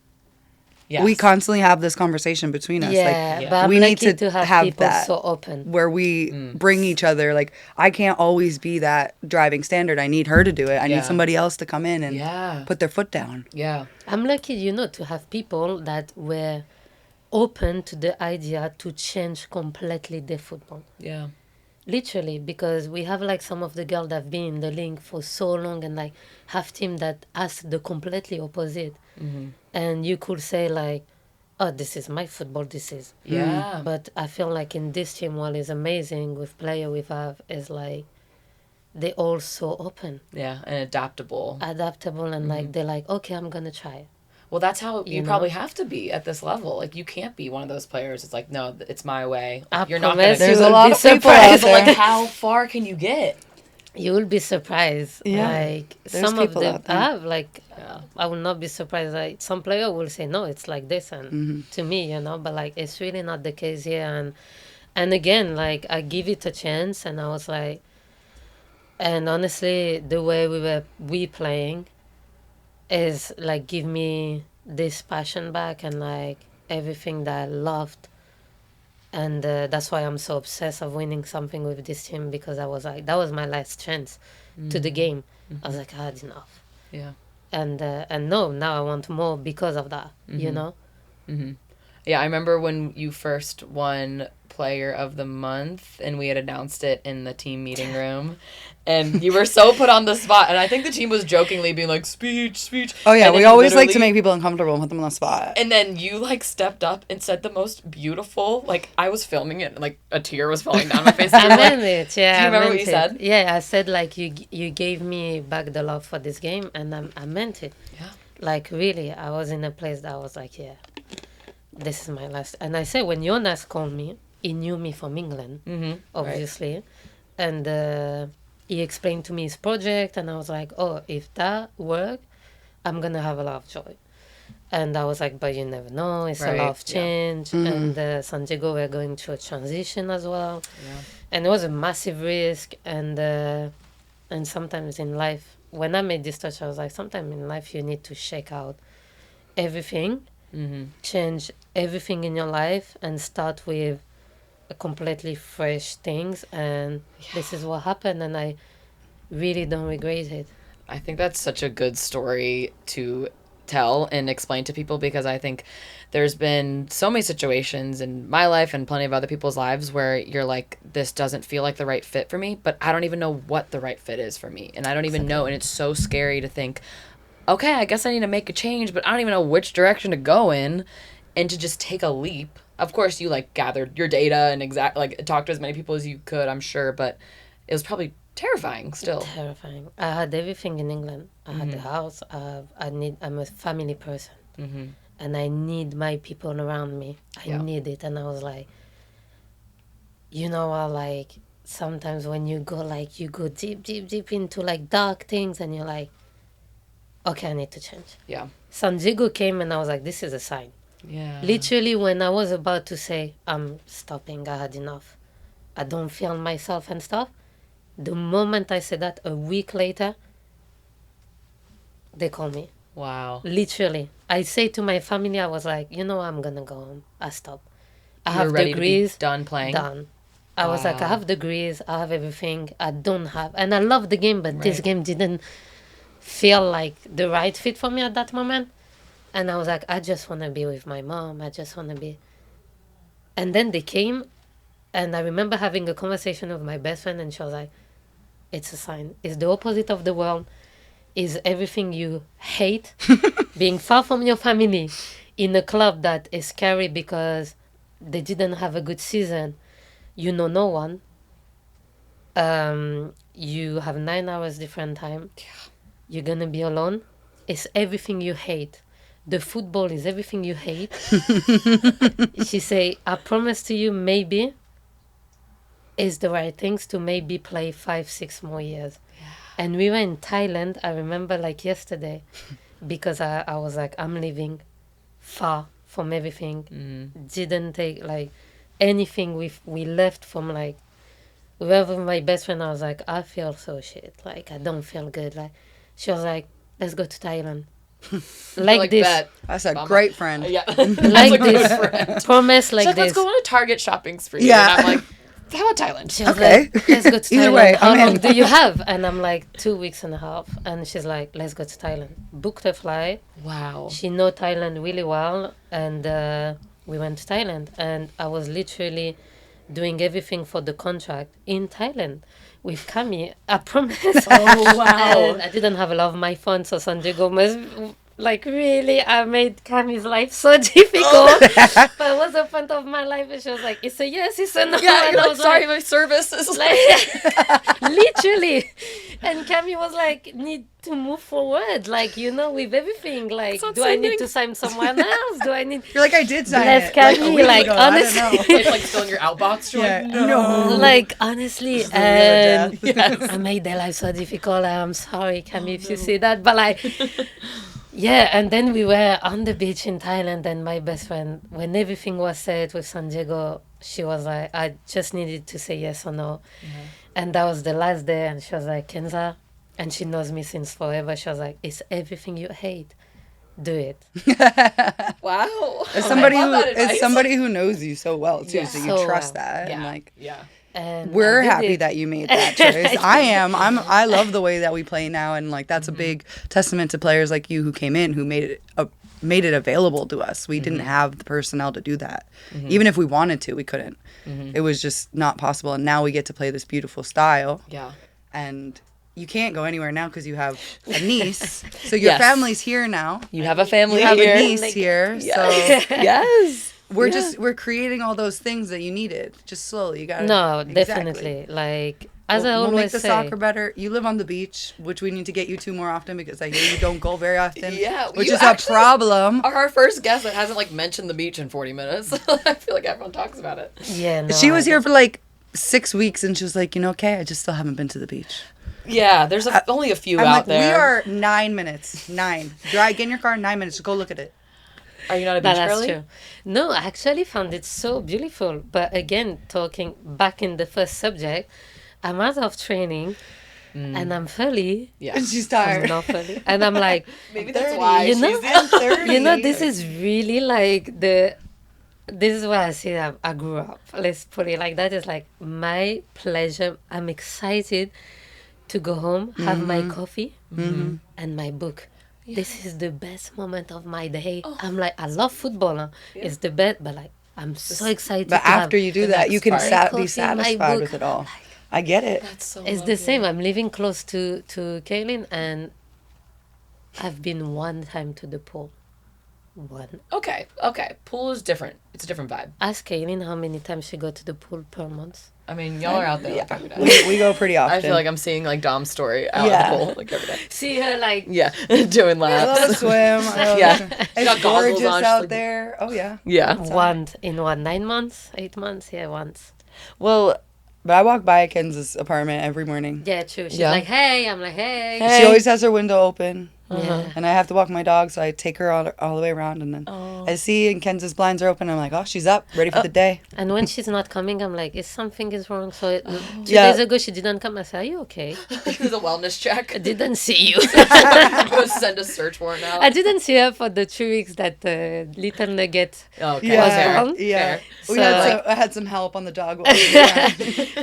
Yes. we constantly have this conversation between us. Yeah, Like, but I'm we lucky need to have, people that so open. where we bring each other. Like, I can't always be that driving standard. I need her to do it. I Yeah. need somebody else to come in and Yeah. put their foot down. Yeah. I'm lucky, to have people that were open to the idea to change completely their football. Yeah. Literally, because we have like some of the girls that have been in the league for so long and like have team that ask the completely opposite. And you could say like, oh, this is my football, this is. Yeah. But I feel like in this team, what is amazing with player we have is like, they all so open, Yeah. And adaptable. adaptable, and like, they're like, okay, I'm going to try it. Well, that's how you know? probably have to be at this level. Like, you can't be one of those players. It's like, no, it's my way. I You're not promise gonna. There's you a will lot be of people surprised. out But like, there. how far can you get? You will be surprised. Yeah. Like There's some of people them out there. I have like I will not be surprised. Like some player will say no, it's like this, and to me, but like it's really not the case here. And again, like I give it a chance, and I was like, and honestly, the way we playing is like give me this passion back and like everything that I loved. And that's why I'm so obsessed of winning something with this team, because I was like, that was my last chance to the game. I was like, I had enough. Yeah. And no, now I want more because of that, Yeah, I remember when you first won Player of the Month, and we had announced it in the team meeting room, and you were so put on the spot, and I think the team was jokingly being like, speech. Oh, yeah. And We then always like to literally- make people uncomfortable and put them on the spot. And then you like stepped up and said the most beautiful, like I was filming it and like a tear was falling down my face. I You were like- meant it. Yeah, Do you I remember what meant you it. said? Yeah, I said like you gave me back the love for this game, and I meant it. Yeah. Like really, I was in a place that I was like, yeah, this is my last. And I said when Jonas called me, he knew me from England, obviously, and he explained to me his project, and I was like, oh, if that works, I'm gonna have a lot of joy. And I was like, but you never know, it's Right, a lot of yeah. change. And San Diego, we're going through a transition as well. Yeah. And it was a massive risk. And sometimes in life, when I made this touch, I was like, sometimes in life, you need to shake out everything, change everything in your life, and start with a completely fresh things. And this is what happened. And I really don't regret it. I think that's such a good story to tell and explain to people, because I think there's been so many situations in my life and plenty of other people's lives where you're like, this doesn't feel like the right fit for me, but I don't even know what the right fit is for me. And I don't even know. And it's so scary to think, okay, I guess I need to make a change, but I don't even know which direction to go in, and to just take a leap. Of course, you like gathered your data and talked to as many people as you could, I'm sure, but it was probably terrifying still. Terrifying. I had everything in England. I had the house. I'm a family person, and I need my people around me. I need it, and I was like, like sometimes when you go deep into like dark things, and you're like, okay, I need to change. Yeah. San Diego came, and I was like, this is a sign. Yeah. Literally, when I was about to say, I'm stopping, I had enough, I don't feel myself and stuff, the moment I said that, a week later, they call me. Wow. Literally. I say to my family, I was like, I'm going to go home. I stop. I You're have ready degrees. to be done playing? Done. I was like, I have degrees. I have everything. I don't have. And I love the game, but this game didn't feel like the right fit for me at that moment. And I was like, I just want to be with my mom. I just want to be. And then they came, and I remember having a conversation with my best friend, and she was like, it's a sign. It's the opposite of the world. Is everything you hate, being far from your family, in a club that is scary because they didn't have a good season. You know no one. You have 9 hours different time. You're gonna be alone. It's everything you hate. The football is everything you hate. She say, I promise to you, maybe it's the right things to maybe play 5-6 more years. And we were in Thailand, I remember like yesterday, because I was like, I'm living far from everything. Didn't take like anything. We left from like, we were with my best friend. I was like, I feel so shit. Like, I don't feel good. Like, she was like, let's go to Thailand. Like this. Bet. That's a great friend. Yeah. Like this. Promise like She's like, this. let's go on a Target shopping spree. Yeah. And I'm like, how about Thailand? She was Okay. like, let's go to Thailand. Either way, How I'm long in. do you have? And I'm like, 2 weeks and a half. And she's like, let's go to Thailand. Booked a flight. Wow. She know Thailand really well. And we went to Thailand. And I was literally doing everything for the contract in Thailand with Cami. I promise. Oh, wow. And I didn't have a lot of my phone. So Sandiego must... Like, really, I made Cami's life so difficult. But it was the point of my life. And she was like, it's a yes, it's a no. Yeah, And you're I like, was sorry, my service is like, literally. And Cami was like, need to move forward. Like, you know, with everything. Like, Stop do I need sending. to sign someone else? Do I need... You're like, I did sign Bless it. Like, a Camille, week like, ago. I don't honestly. know. it's like still in your outbox. You're Yeah. like, no. Like, honestly. the wheel of And I made their life so difficult. I'm sorry, Cami, if you see that. But like... Yeah, and then we were on the beach in Thailand, and my best friend, when everything was set with San Diego, she was like, I just needed to say yes or no. And that was the last day, and she was like, Kenza, and she knows me since forever, she was like, it's everything you hate. Do it. Wow. As somebody I who love that is advice. somebody who knows you so well too, Yeah. so you So trust well. that, and Yeah. like Yeah. And we're I did happy it. that you made that choice. I love the way that we play now, and like that's a big testament to players like you who came in, who made it available to us. We didn't have the personnel to do that. Even if we wanted to, we couldn't. It was just not possible, and now we get to play this beautiful style. Yeah. And you can't go anywhere now because you have a niece. So your Yes. family's here now. You have a family You have here. a niece here. So Yes. we're creating all those things that you needed. Just slowly, you got to. No, definitely. Like, as I We'll always make the say. soccer better. You live on the beach, which we need to get you to more often because I hear you don't go very often. Yeah, which you is actually a problem. Are our first guest that hasn't like mentioned the beach in 40 minutes. I feel like everyone talks about it. Yeah, no, She was I here for like 6 weeks, and she was like, okay, I just still haven't been to the beach. Yeah, there's only a few I'm out like, there. we are 9 minutes. 9. Get in your car, 9 minutes. Go look at it. Are you not a beach That's girly? true. No, I actually found it so beautiful. But again, talking back in the first subject, I'm out of training and I'm fully. Yeah. And she's I'm tired. not fully. And I'm like, Maybe that's 30, why you know? she's 30. you know, this is really like this is where I see that I grew up. Let's put it like that. It's like my pleasure. I'm excited to go home, have my coffee and my book. This is the best moment of my day. I'm like, I love football. Huh? It's the best, but like, I'm so excited. But to have after you do the that, you next can part. be Coffee, my satisfied book. with it all. I get it. That's so It's the same. I'm living close to Kailen, and I've been one time to the pool. One. Okay. Pool is different. It's a different vibe. Ask Kailen how many times she go to the pool per month. I mean, y'all are out there like every day. We go pretty often. I feel like I'm seeing like Dom's story out Yeah. at the pool like every day. See her like Yeah, doing I love to laps. swim. I love Yeah. to- Got It's goggles gorgeous on, she's out like- there. Oh, yeah. Yeah. once in 9 months, 8 months. Yeah, once. Well, but I walk by Kenza's apartment every morning. Yeah, true. She's Yeah. like, hey. I'm like, hey. She always has her window open. Yeah. And I have to walk my dog, so I take her all the way around. And then I see, and Kenza's blinds are open. I'm like, oh, she's up, ready for the day. And when she's not coming, I'm like, something is wrong. So 2 Yeah. days ago, she didn't come. I said, are you okay? This is a wellness check. I didn't see you. Go send a search warrant out. I didn't see her for the 3 weeks that Little Nugget. Okay. Yeah, fair. wrong? yeah. Fair. I had some help on the dog walk. Yeah.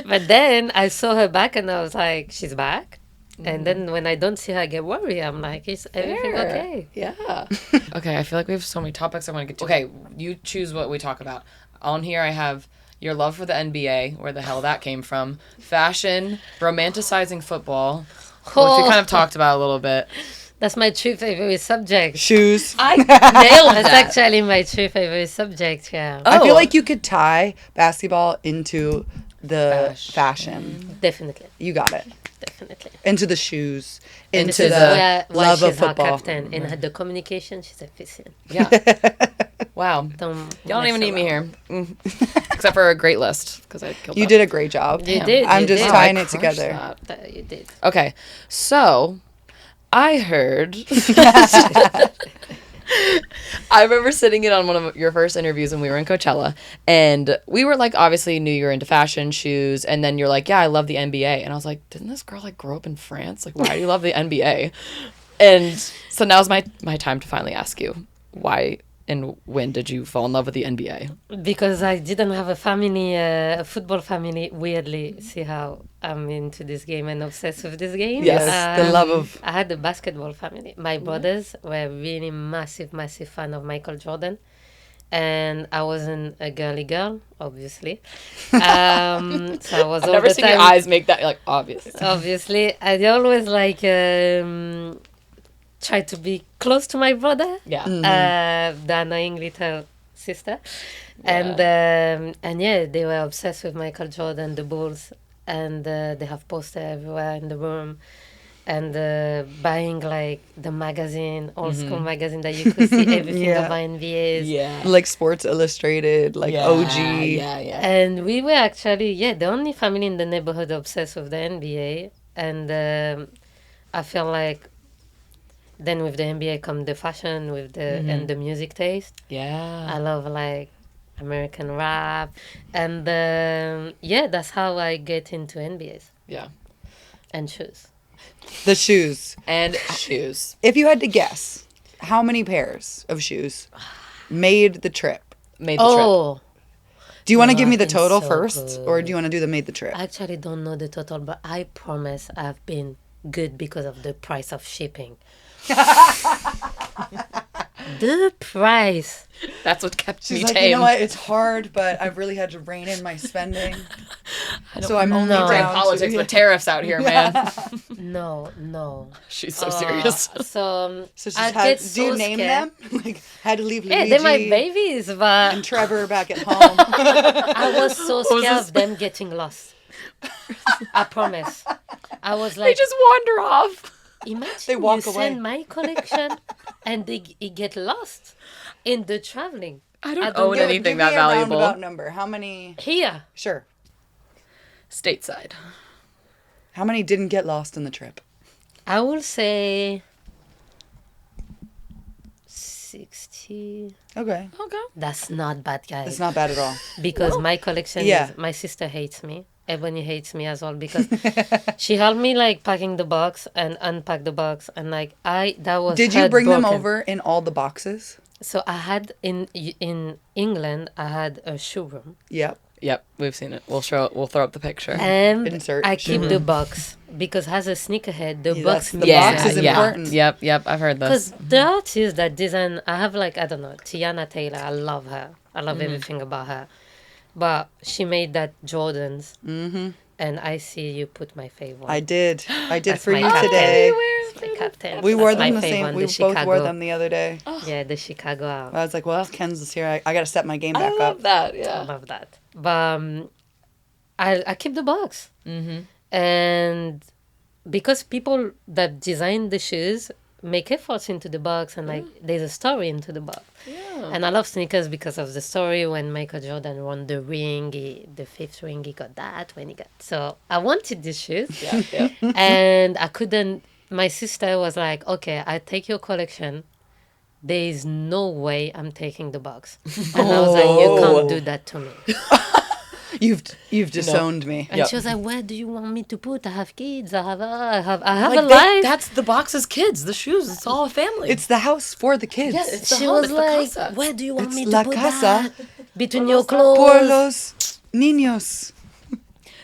But then I saw her back and I was like, she's back. And then when I don't see her, I get worried. I'm like, is everything Fair. okay? Yeah. Okay, I feel like we have so many topics I want to get to. Okay, you choose what we talk about. On here I have your love for the NBA, where the hell that came from, fashion, romanticizing football, which we kind of talked about a little bit. That's my true favorite subject. Shoes. I nailed That's that. actually my true favorite subject, yeah. I Oh. feel like you could tie basketball into the fashion. Definitely, You got it. definitely. Into the shoes. This Into is the why love she's of football. our captain. In the communication, she's efficient. Yeah. Wow. Don't Y'all don't even mess need me around. here. Except for a great list, because I killed You that. did a great job. You did. I'm you just did. tying I it crushed together. that. You did. Okay, so I heard I remember sitting in on one of your first interviews when we were in Coachella, and we were like, obviously knew you're into fashion, shoes, and then you're like, yeah, I love the NBA. And I was like, didn't this girl like grow up in France? Like, why do you love the NBA? And so now's my time to finally ask you, why and when did you fall in love with the NBA? Because I didn't have a family, a football family. Weirdly, see how I'm into this game and obsessed with this game. Yes, the love of. I had a basketball family. My brothers were really massive fan of Michael Jordan. And I wasn't a girly girl, obviously. So I was I've all never the seen time. your eyes make that like obvious. Obviously, I always like try to be close to my brother. Yeah. The annoying little sister, and yeah, they were obsessed with Michael Jordan, the Bulls, and they have posters everywhere in the room. And buying like the magazine, old school magazine that you could see everything Yeah. about NBAs. Yeah. Like Sports Illustrated, like OG. Yeah. And we were actually, the only family in the neighborhood obsessed with the NBA. And I feel like then with the NBA come the fashion with the and the music taste. Yeah. I love like American rap. And that's how I get into NBAs Yeah. and shoes. The shoes. And shoes. If you had to guess, how many pairs of shoes made the trip? Made the trip. Oh, Do you want to give me I've the been total so first, or do you want to do the made the trip? I actually don't know the total, but I promise I've been good because of the price of shipping. The price. That's what kept She's me like, tame. you know what? It's hard, but I've really had to rein in my spending. So I'm only know. Bring down politics to with tariffs out here, man. No. She's so serious. So So she's I had, get do so you name scared. them? Like had to leave Yeah, Luigi they're my babies, but and Trevor back at home. I was so scared of them getting lost. I promise. I was They like, just wander off. imagine They walk you away. send my collection and it get lost in the traveling. I don't don't own give- anything Give that me a valuable. roundabout number. How many? Here. Sure. Stateside. How many didn't get lost in the trip? I will say 60. Okay. Okay. That's not bad, guys. It's not bad at all. Because my collection Yeah. is, my sister hates me. Ebony hates me as well because she helped me like packing the box and unpack the box and like that was Did you bring them heartbroken. over in all the boxes? So I had in England I had a showroom Yep. Yep, we've seen it. We'll throw up the picture. and Insert I keep showroom. the box because as a sneakerhead the Yeah, box that's the means box that. is important. Yep, I've heard this. Because the artists that design, I have like, I don't know, Tiana Taylor, I love her. I love everything about her. But she made that Jordans. Mm-hmm. And I see you put my favorite. I did. I did That's for my you captain. today. That's my captain. We wore That's them my the favorite same. one, We the both Chicago. wore them the other day. Yeah, the Chicago out. I was like, well, Ken's here. I got to step my game I back love up. that. I Yeah. love that. But I keep the box. Mm-hmm. And because people that design the shoes make efforts into the box and like there's a story into the box. Yeah. And I love sneakers because of the story when Michael Jordan won the ring, the fifth ring, he got that when he got. So I wanted these shoes. Yeah. And I couldn't. My sister was like, okay, I take your collection. There is no way I'm taking the box. And I was like, you can't do that to me. You've disowned me. And she was like, where do you want me to put? I have kids. I have Like a life. that's the box's kids, the shoes. It's all a family. It's the house for the kids. Yeah, it's the She home, was it's the like, casa. where do you want It's me la to put casa that? Between your por clothes. los niños.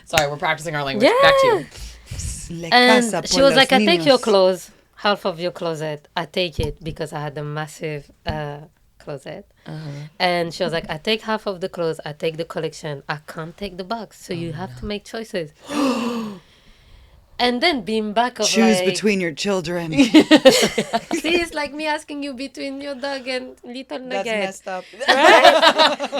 Sorry, we're practicing our language. Back to you. La And casa she por was los like, I take your niños. clothes, half of your closet. I take it because I had a massive closet. And she was like, I take half of the clothes. I take the collection. I can't take the box. So you have to make choices. And then being back of Choose like, between your children. see, it's like me asking you between your dog and little That's nugget. messed up.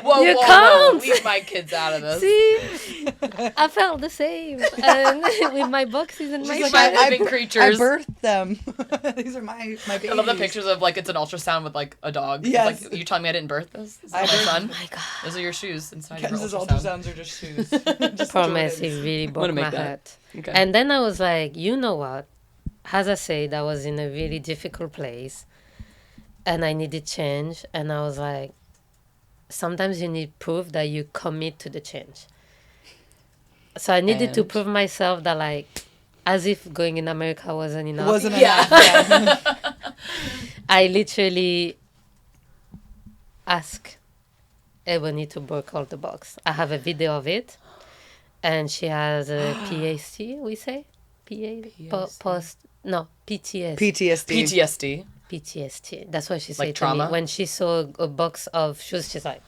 Whoa, You whoa, can't. Leave my kids out of this. See, I felt the same. And with my boxes and my like, shoes. living creatures. I birthed them. These are my babies. I love the pictures of like it's an ultrasound with like a dog. It's Yes. Like, you telling me I didn't birth this? Is that I my birthed- son? Oh my God. Those are your shoes inside Ken's your ultrasound. ultrasounds are just shoes. Just Promise, Jordans. it really broke gonna my make that. heart. Okay. And then I was like, you know what? As I said, I was in a really difficult place. and I needed change, and I was like, sometimes you need proof that you commit to the change. So I needed to And? prove myself that, like, as if going in America wasn't enough. Wasn't enough. Yeah. I literally asked Ebony to break all the box. I have a video of it, and she has a PAC, we say? PTSD. PTSD. PTSD. That's what she said Like to trauma? me. When she saw a box of shoes, she's like,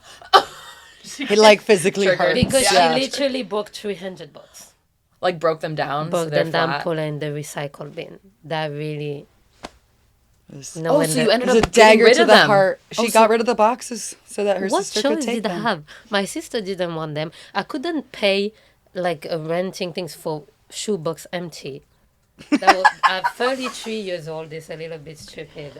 It like physically Triggered. hurt. because Yeah. she literally broke 300 bucks. Like broke them down. Broke so they're them down, flat. put her in the recycle bin. That really... No, Oh, when so the- you ended It was up a getting dagger rid to of the them. heart. She Oh, got rid of the boxes so that her What sister could choice take did I them. have? My sister didn't want them. I couldn't pay like renting things for shoebox empty. That was, I'm 33 years old. It's a little bit stupid.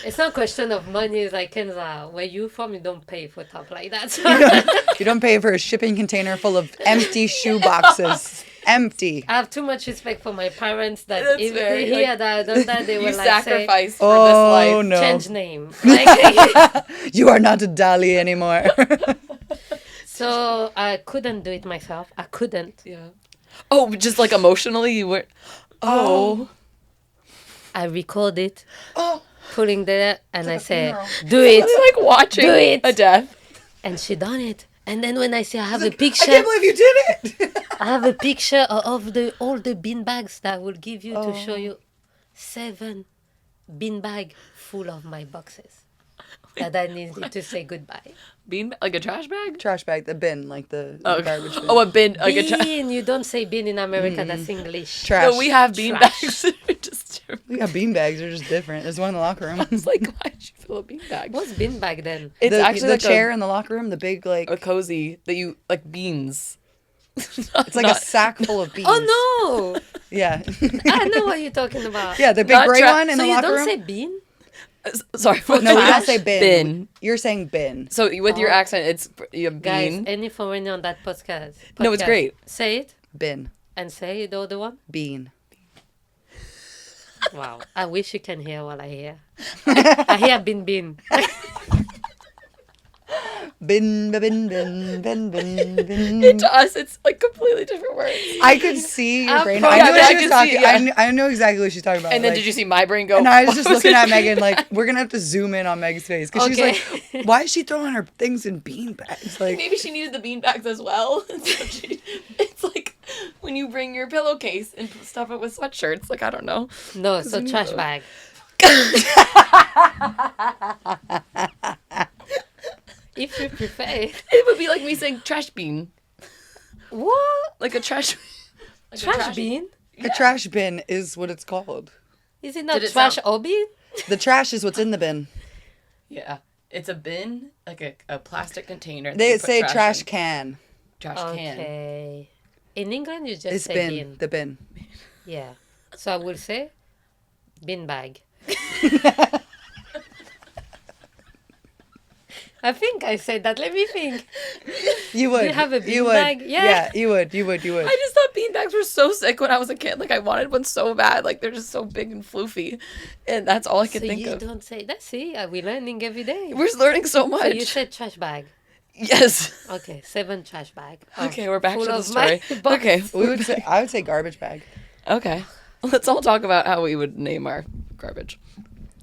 It's not a question of money. It's like, Kenza, where you from? You don't pay for stuff like that. You don't pay for a shipping container full of empty shoe boxes. Empty. I have too much respect for my parents that That's if very, they hear like, that I've done that, they You will like say, sacrificed for Oh, this life. no. change name. Like, You are not a Dali anymore. so I couldn't do it myself. I couldn't. Yeah. Oh, just like emotionally, you were. Oh. I record it, Oh. pulling there, and I say, funeral. do it. It's like watching Do it. a death. And she done it. And then when I say I have a I picture, can't believe you did it. I have a picture of all the bean bags that I will give you to show you 7 bean bag full of my boxes that I needed to say goodbye. Bean, like a trash bag? Trash bag, the bin, like the Oh, garbage bin. oh, a bin, like a trash. Bean, you don't say bean in America, that's English. Trash. No, we have bean Trash. bags. Just We got bean bags. They're just different. There's one in the locker room. it's like, why did you fill a bean bag? What's bean bag then? It's the, actually the like chair in the locker room, the big like a cozy that you like beans. it's like a sack full of beans. Oh no! Yeah. I know what you're talking about. Yeah, the big Not gray tra- one in So the you locker don't room. say bean? Sorry. No, we don't trash? say bin. Bin. You're saying bin. So with your Oh. accent, it's a Guys, bean. any foreigner on that podcast? No, it's great. Say it Bin. and say the other one. Bean. Wow. I wish you can hear what I hear. I hear bin. Bin, bin, bin, bin, bin, bin. To us, it's like completely different words. I could see your I'm brain. pro- I Yeah, knew I what she could was talking. see, yeah. I know exactly what she's talking about. And then like- did you see my brain go? And I was just what looking it? at Megan like, we're gonna have to zoom in on Meg's face because Okay. she's like, why is she throwing her things in bean bags? Like, Maybe she needed the bean bags as well. So it's like when you bring your pillowcase and stuff it with sweatshirts. Like I don't know. No, so trash bag. If you prefer. It would be like me saying trash bean, What? like a trash. Like a Trash bean? a trash bin is what it's called. Is it not Did it trash sound- or bean? The trash is what's in the bin. Yeah, it's a bin, like a plastic container. that They you put say trash in. can. Trash can. Okay. In England, you just It's say bin. bean. The bin. Yeah. So I will say bin bag. I think I said that. Let me think. You would. you have a You bean would. bag? Yeah. Yeah, you would. You would. You would. I just thought bean bags were so sick when I was a kid. Like I wanted one so bad. Like they're just so big and floofy, and that's all I could So think you of. don't say that. See, we're learning every day. We're learning so So much. you said trash bag. Yes. Okay, 7 trash bag. Okay, we're back full to the of my story. box. Okay. We would say. I would say garbage bag. Okay. Let's all talk about how we would name our garbage.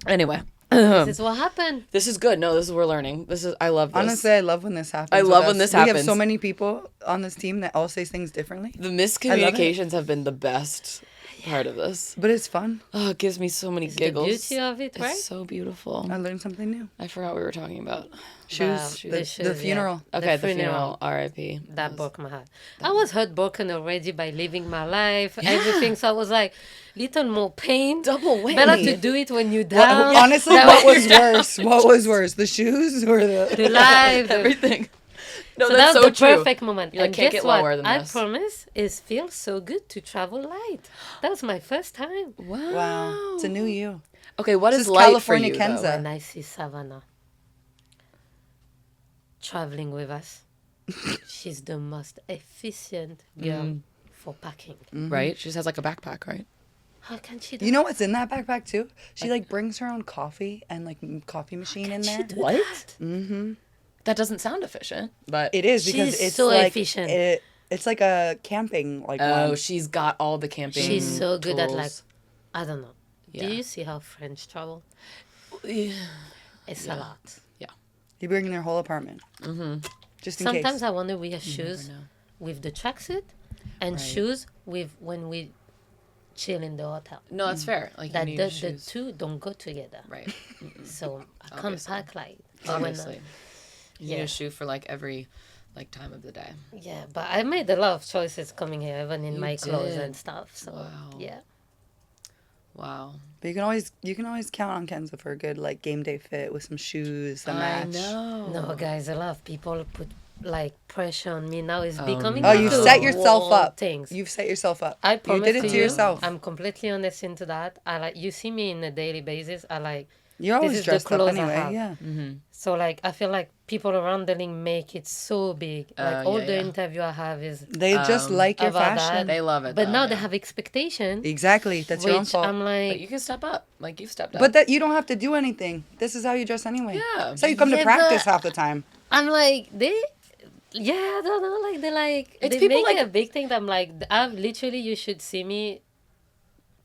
Anyway. This is what happened. This is good. No, this is we're learning. This is I love this. Honestly, I love when this happens. I with love us. when this We have happens. so many people on this team that all say things differently, The miscommunications have been the best part of this. but it's fun. Oh, it gives me so many The giggles. beauty of it, right? It's so beautiful. I learned something new. I forgot what we were talking about. Wow, Shoes. the The shoes, yeah. funeral. Okay, The the funeral. R.I.P. That broke my heart. I was heartbroken already by living my life, everything. So I was like, little more pain. Double whammy. Better to do it when you're What- down. honestly, That what way was worse? What was worse? The shoes or the the? life. Everything. No, So that's that was so the true. perfect moment. You, like, And can't guess get what? lower than I this. promise it feels so good to travel light. That was my first time. Wow, it's a new you. Okay, what This is is light California for you, though? Kenza. When I see Savannah traveling with us, she's the most efficient girl for packing. Right? She just has like a backpack, right? How can she do You know what's in that backpack too? She like brings her own coffee and like coffee machine in there. What? Mm-hmm. That doesn't sound efficient, but It is because She's it's so like efficient. it's like a camping like oh, one. she's got all the camping. She's so good at like, tools. I don't know. Yeah. Do you see how French travel? Yeah. It's a lot. Yeah. You bring their whole apartment. Mm-hmm. Just in Sometimes case. I wonder we have shoes with the tracksuit and shoes with when we chill in the hotel. No, that's fair. Like That you the need shoes. two don't go together. Right. So I can't Obviously. pack like when, Obviously. You need yeah. a shoe for like every like time of the day. yeah, but I made a lot of choices coming here, even in You my clothes did. and stuff. So Wow. yeah. Wow. But you can always count on Kenza for a good like game day fit with some shoes, a I match. know. No, guys, a lot of people put like pressure on me now. It's becoming Oh, like you've a set yourself wall up. Things. You've set yourself up. I You promise did it to you, yourself. I'm completely honest into that. I like you see me in a daily basis. I like You're this always is the dressed up clothes I anyway. have. Yeah. so like I feel like people around the link make it so big. Like all yeah, the yeah. interview I have is They just like your about fashion. that. They love it. But though, now they yeah. have expectation, Exactly. That's your own which fault. I'm But like, you can step up. Like you've stepped up. But that you don't have to do anything. This is how you dress anyway. Yeah. That's how you come to Yeah, practice but- half the time. I'm like I don't know, like It's they people make like- it a big thing. That I'm like, I'm literally, you should see me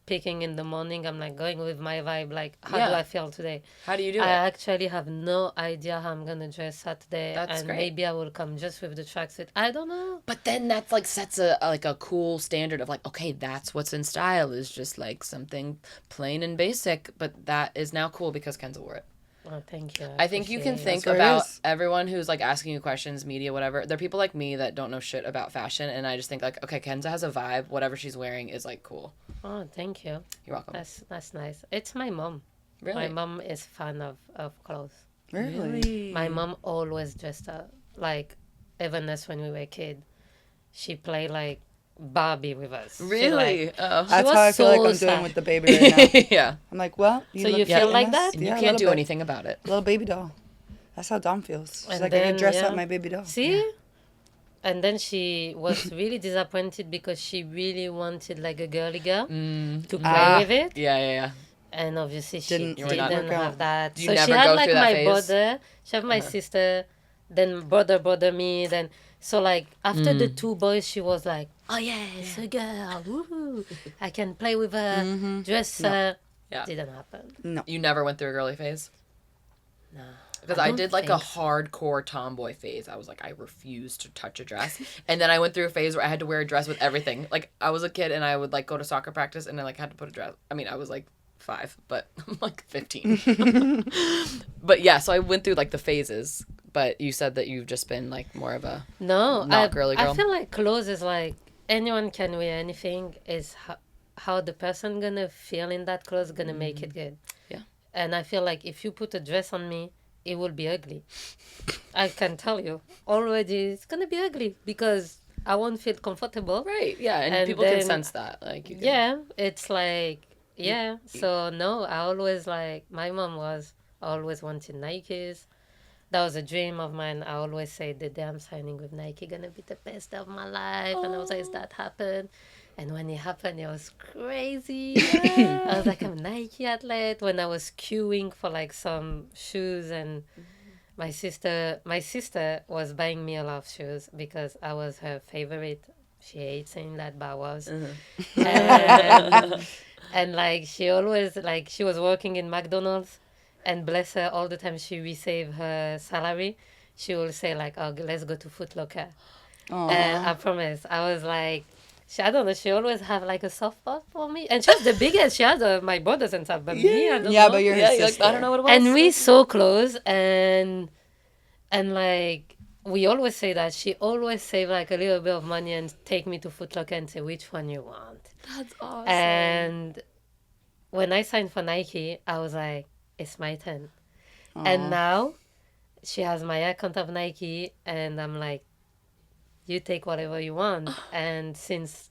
picking in the morning. I'm like going with my vibe. Like, how do Yeah. I feel today? How do you do I it? actually have no idea how I'm gonna dress Saturday, That's and great. maybe I will come just with the tracksuit. I don't know. But then that's like sets a cool standard of like, okay, that's what's in style is just like something plain and basic, but that is now cool because Kenza wore it. Oh, thank you. I think you can appreciate it. think where it about is. everyone who's like asking you questions, media, whatever. They're people like me that don't know shit about fashion, and I just think like, okay, Kenza has a vibe. Whatever she's wearing is like cool. Oh, thank you. You're welcome. That's nice. It's my mom. Really? My mom is fan of clothes. Really? My mom always dressed up like, even as when we were kid, she played like Barbie with us. She, Really? like, Oh. That's was how I feel like so I'm doing sad. with the baby right now. yeah. I'm like, well, So you feel like that? And Yeah, you a can't little do bit. anything about it. Little baby doll. That's how Dom feels. She's And like, I then, can dress yeah. up my baby doll. See? And then she was really disappointed because she really wanted like a girly girl to play with it. Yeah, yeah, yeah. And obviously she Didn't didn't work out. have that. Do you So she never had go like through that my phase? brother, she had my sister, then brother me, then so like after the two boys she was like, oh yeah, it's a girl, woohoo, I can play with her, dress her. Yeah. Didn't happen. You never went through a girly phase? No. Because I don't did like a think so. hardcore tomboy phase. I was like, I refuse to touch a dress. And then I went through a phase where I had to wear a dress with everything. Like I was a kid and I would like go to soccer practice and I like had to put a dress. I mean, I was like 5, but I'm like 15. But yeah, so I went through like the phases. But you said that you've just been like more of a No, not girly girl. I feel like clothes is like anyone can wear anything. Is how the person gonna feel in that clothes gonna make it good. Yeah. And I feel like if you put a dress on me, it will be ugly. I can tell you already, it's gonna be ugly because I won't feel comfortable. right. Yeah, and, And people can then- sense that. Like you can, Yeah, it's like So no, I always like my mom was always wanting Nikes. That was a dream of mine. I always say the day I'm signing with Nike gonna be the best of my life, and I was like, that happened. And when it happened, it was crazy. I was like, I'm a Nike athlete. When I was queuing for like some shoes, and my sister was buying me a lot of shoes because I was her favorite. She hates saying that, but I was. And like she always like she was working in McDonald's, and bless her, all the time she receive her salary, she will say like, "Oh, let's go to Foot Locker." And I promise, I was like, I don't know, she always have like a soft spot for me, and she was the biggest. She has my brothers and stuff, but me, I don't Yeah, know. but you're Yeah, his you're like, sister. I don't know what it was. And we so close, and like we always say that she always save like a little bit of money and take me to Foot Locker and say which one you want. That's awesome. And when I signed for Nike, I was like, it's my turn. And now she has my account of Nike, and I'm like, you take whatever you want. And since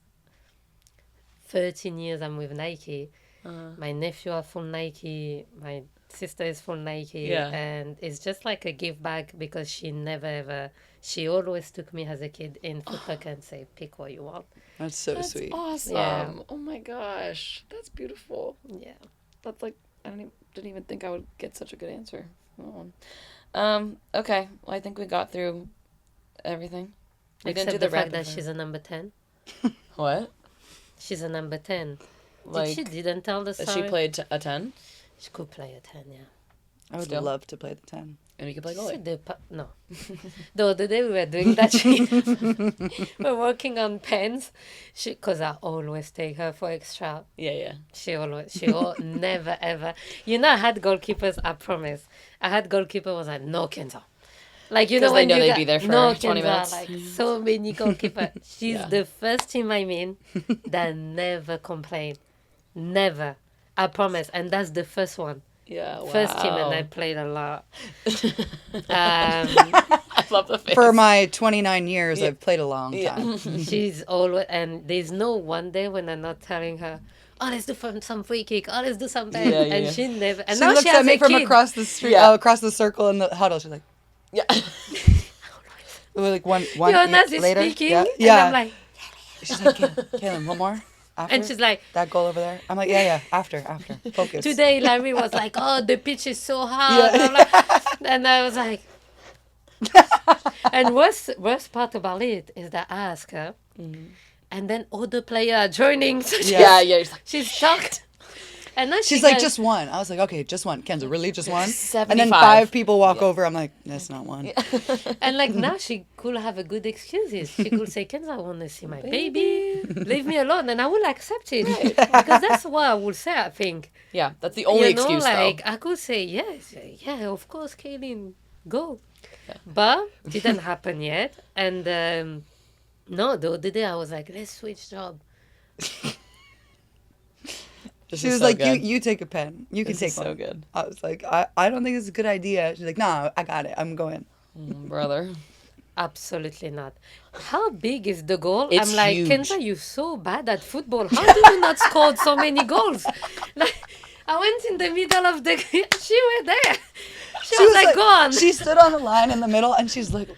13 years I'm with Nike, my nephew are full Nike, my sister is full Nike, Yeah. and it's just like a give back because she always took me as a kid in Foot Locker and say, pick what you want. That's so That's sweet. awesome. Yeah. Oh my gosh. That's beautiful. Yeah. That's like, didn't even think I would get such a good answer. Oh. Okay. Well, I think we got through everything. We Except didn't do the fact rapid that fire. she's a number 10. What? She's a number 10. Like, She didn't tell the that story. she played a 10? She could play a 10, yeah. I would Still? love to play the 10. And you could play She goalie. said no. The other day we were doing that. We're working on pens. Because I always take her for extra. Yeah. Never ever. You know, I had goalkeepers, I promise. I had goalkeeper was like, no, Kenza. Like, you know, 'Cause they when know you they'd got, be there for no, 20 Kenza, minutes. like, so many goalkeeper. She's Yeah. the first team I'm in that never complain. Never. I promise. And that's the first one. Yeah, wow. First team, and I played a lot. I love the face. For my 29 years, I've played a long time. She's always, and there's no one day when I'm not telling her, oh, let's do some free kick, oh, let's do something. Yeah, yeah, and yeah. she never, and She now looks she at has me a from kid. across the street, Yeah. across the circle in the huddle. She's like, Yeah. we're like one Jonas is later. speaking, Yeah. and I'm like, She's like, Kailen, one more. After and she's like, that goal over there. I'm like, yeah. After. Focus. today Larry was like, oh, the pitch is so hard. I'm like, and I was like, and worst part about it is that I ask her, and then other players are joining. So Yeah. She's like, she's shocked. And then She's she like, goes, just one. I was like, okay, just one. Kenza, really, just one? 75. And then 5 people walk over. I'm like, that's not one. and like now she could have a good excuses. She could say, Kenza, I want to see my baby. Leave me alone. And I will accept it. Because that's what I would say, I think. yeah, that's the only you know, excuse, like, though. I could say, yes, yeah, of course, Kailen, go. But didn't happen yet. And no, the other day I was like, let's switch job. This She is was so like, good. you take a pen. You can This take is one. so good. I was like, I don't think it's a good idea. She's like, nah, I got it. I'm going. Brother. Absolutely not. How big is the goal? It's I'm like, huge. Kenza, you're so bad at football. How do you not score so many goals? Like, I went in the middle of the... She was there. She was like, go on. She stood on the line in the middle and she's like,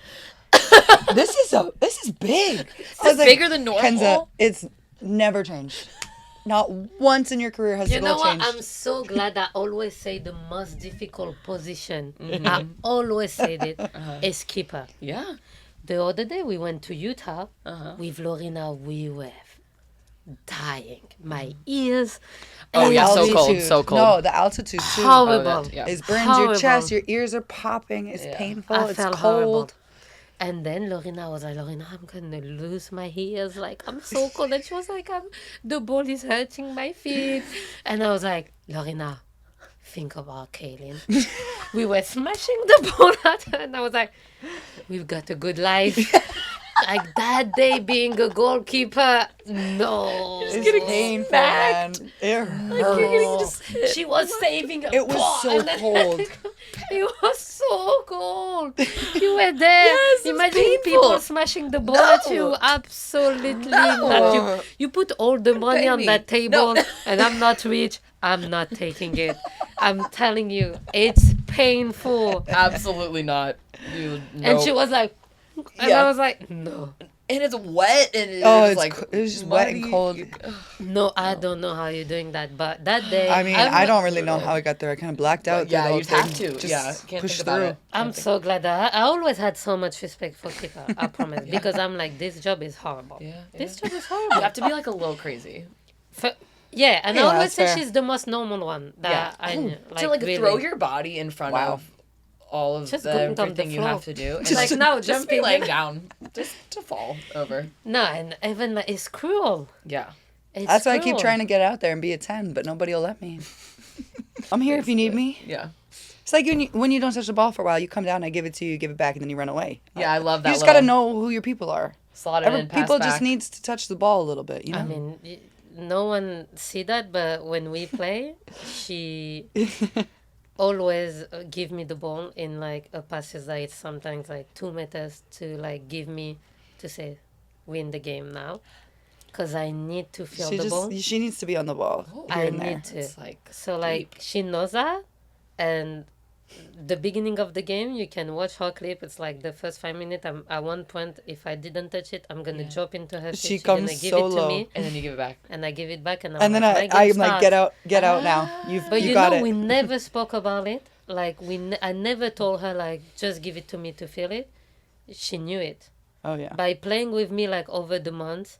this is big. I was like, bigger than normal? Kenza, it's never changed. Not once in your career has You the know goal what? changed. I'm so glad I always say the most difficult position. I always said it is keeper. Yeah. The other day we went to Utah with Lorena. We were dying. My ears. Oh, and yeah, so Altitude. cold, so cold. No, the altitude too. Horrible. Oh, that- yeah. It burns Horrible. your chest, your ears are popping, it's painful, I it's felt cold. horrible. And then Lorena was like, Lorena, I'm going to lose my ears. Like, I'm so cold. And she was like, the ball is hurting my feet. And I was like, Lorena, think about Kailen. We were smashing the ball at her. And I was like, we've got a good life. Like, that day being a goalkeeper, no. It's painful, man. It hurts. She was saving a It was ball, so and then- cold. It was so cold. You were there. Yes, it's Imagine painful. people smashing the ball at you. Absolutely not. You put all the money on Baby, that table, no. and I'm not rich. I'm not taking it. I'm telling you, it's painful. Absolutely not. You And she was like, and Yeah. I was like, no. And it's wet and it's Oh, it's like it was just wet and muddy. cold. No, I don't know how you're doing that, but that day, I mean, I don't really know how I got there. I kind of blacked out. through Yeah, the whole you'd have thing. to. Just Yeah, can't push think about through. it. I'm so glad that I always had so much respect for keeper. I promise, because I'm like, this job is horrible. Yeah, This job is You horrible. have to be like a little crazy. Yeah, and Yeah, I always that's say fair. she's the most normal one that I know. To like really. throw your body in front Wow. of all of Just put it on the everything you floor. have to do. And Like now, just be jumping laying in. down. Just to fall over. No, and even like, it's cruel. Yeah. It's That's why I keep cruel. trying to get out there and be a 10, but nobody will let me. I'm here if you need me. Yeah. It's like when you don't touch the ball for a while, you come down, I give it to you, give it back, and then you run away. Yeah, I love that. You just got to know who your people are. Slot it in, pass People back. just needs to touch the ball a little bit, you know? I mean, no one see that, but when we play, she always give me the ball in like a passes that it's sometimes like 2 meters to like give me to say win the game now, because I need to feel the ball. She needs to be on the ball here I and there. need to. It's like So like she knows that, and the beginning of the game, you can watch her clip. It's like the first 5 minutes. At one point, if I didn't touch it, I'm gonna jump into her. She face. She's gonna comes give so it to low. me, And then you give it back. and I give it back, and And then like, my game I'm like, starts. get out now. But you you got know, it. we never spoke about it. Like I never told her like just give it to me to feel it. She knew it. Oh yeah. By playing with me like over the months,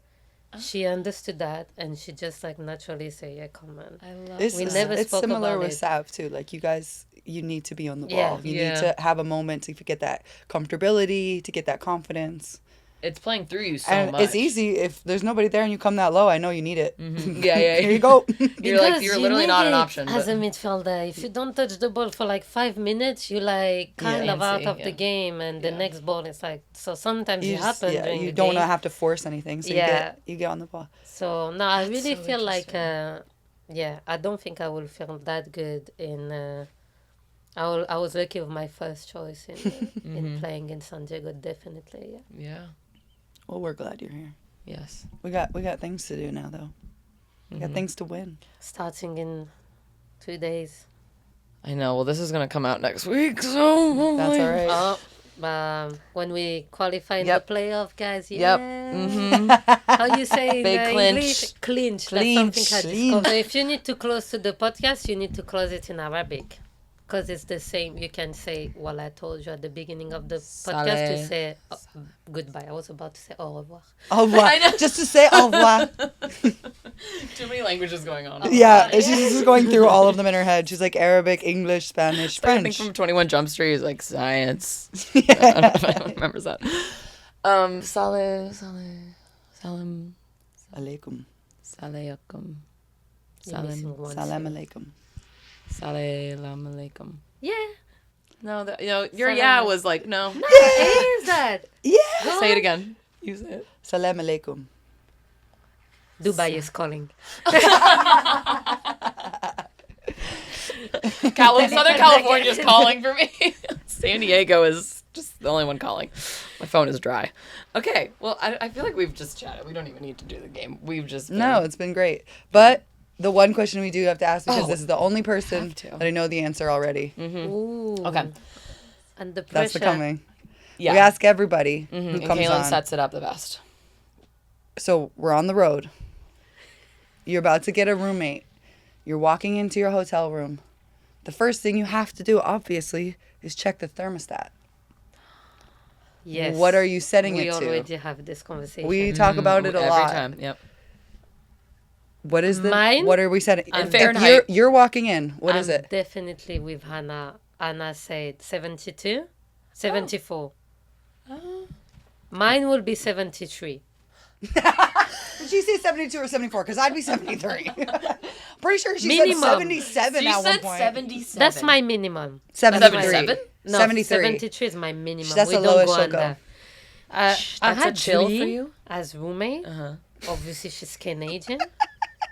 she understood that, and she just like naturally say, "Yeah, come on." I love We never It's spoke similar about with it. Sav too. Like you guys, you need to be on the ball. Yeah. You Yeah. need to have a moment to get that comfortability, to get that confidence. It's playing through you so And much. it's easy if there's nobody there and you come that low. I know you need it. Yeah, Here you go. You're like, Because you're you literally need not an it option. as but- a midfielder. If you don't touch the ball for like 5 minutes, you're like kind of out Antsy, of yeah. the game, and the next ball is like so. Sometimes You it just- happens yeah, during you the don't game. have to force anything. So Yeah. you get on the ball. So no, I really so feel like I don't think I will feel that good in. I was lucky with my first choice in playing in San Diego. Definitely, yeah. Yeah. Well, we're glad you're here. Yes. We got things to do now though. We got things to win. Starting in 2 days. I know. Well, this is gonna come out next week, so That's all right. Oh, when we qualify in Yep. the playoff, guys. Yep. Yeah. How you say in Big English? Clinch. That's something I Clinch. discovered. So if you need to close to the podcast, you need to close it in Arabic. Because it's the same. You can say what I told you at the beginning of the podcast to Sale. say goodbye. I was about to say au revoir. Au revoir. Just to say au revoir. Too many languages going on. Yeah, she's just going through all of them in her head. She's like Arabic, English, Spanish, I think French. from 21 Jump Street is like science. I don't know if anyone remembers that. Salam. Alaikum. Salaykum. You're missing one Salam syllable. alaikum. Salam alaikum. Yeah. No, your Salam yeah alaikum. was like, no. It is that. Yeah. Say it again. You say it. Salam alaikum. Dubai is calling. Southern California is calling for me. San Diego is just the only one calling. My phone is dry. Okay, well, I feel like we've just chatted. We don't even need to do the game. We've just been... No, it's been great. But the one question we do have to ask, because Oh, this is the only person have to. that I know the answer already. Ooh. Okay. And the pressure. That's the coming. Yeah. We ask everybody who and comes Kailen on. sets it up the best. So we're on the road. You're about to get a roommate. You're walking into your hotel room. The first thing you have to do, obviously, is check the thermostat. Yes. What are you setting We it to? already have this conversation. We talk about it a Every lot. time. Yep. What is the? Mine? What are we setting? In If Fahrenheit. You're walking in. What is I'm it? Definitely with Hannah. Anna said 72, 74. Mine will be 73. Did she say 72 or 74? Because I'd be 73. Pretty sure she Minimum. said 77 at one point. 77. That's my minimum. 73. 77? No, 73. 73 is my minimum. That's we the don't lowest go she'll under. go. I That's had a chill Dri for you? as roommate. Uh-huh. Obviously, she's Canadian.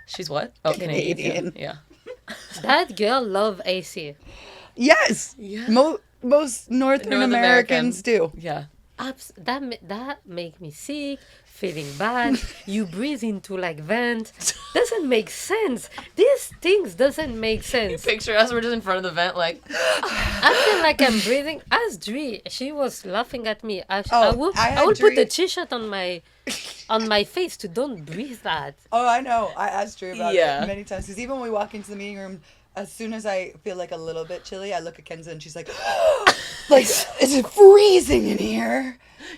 She's what? Oh, Canadian. Canadian. Yeah. That girl love AC. Yes. Yeah. Most Northern North Americans do. Yeah. That make me sick, feeling bad. You breathe into like vent. Doesn't make sense. These things doesn't make sense. Picture us, we're just in front of the vent, like, I feel like I'm breathing. Ask Dri. She was laughing at me. I Oh, will I had put Dri- the t-shirt on my face to don't breathe that. Oh, I know. I asked Drew about Yeah. it many times. Because even when we walk into the meeting room, as soon as I feel like a little bit chilly, I look at Kenza and she's like, like, is it freezing in here?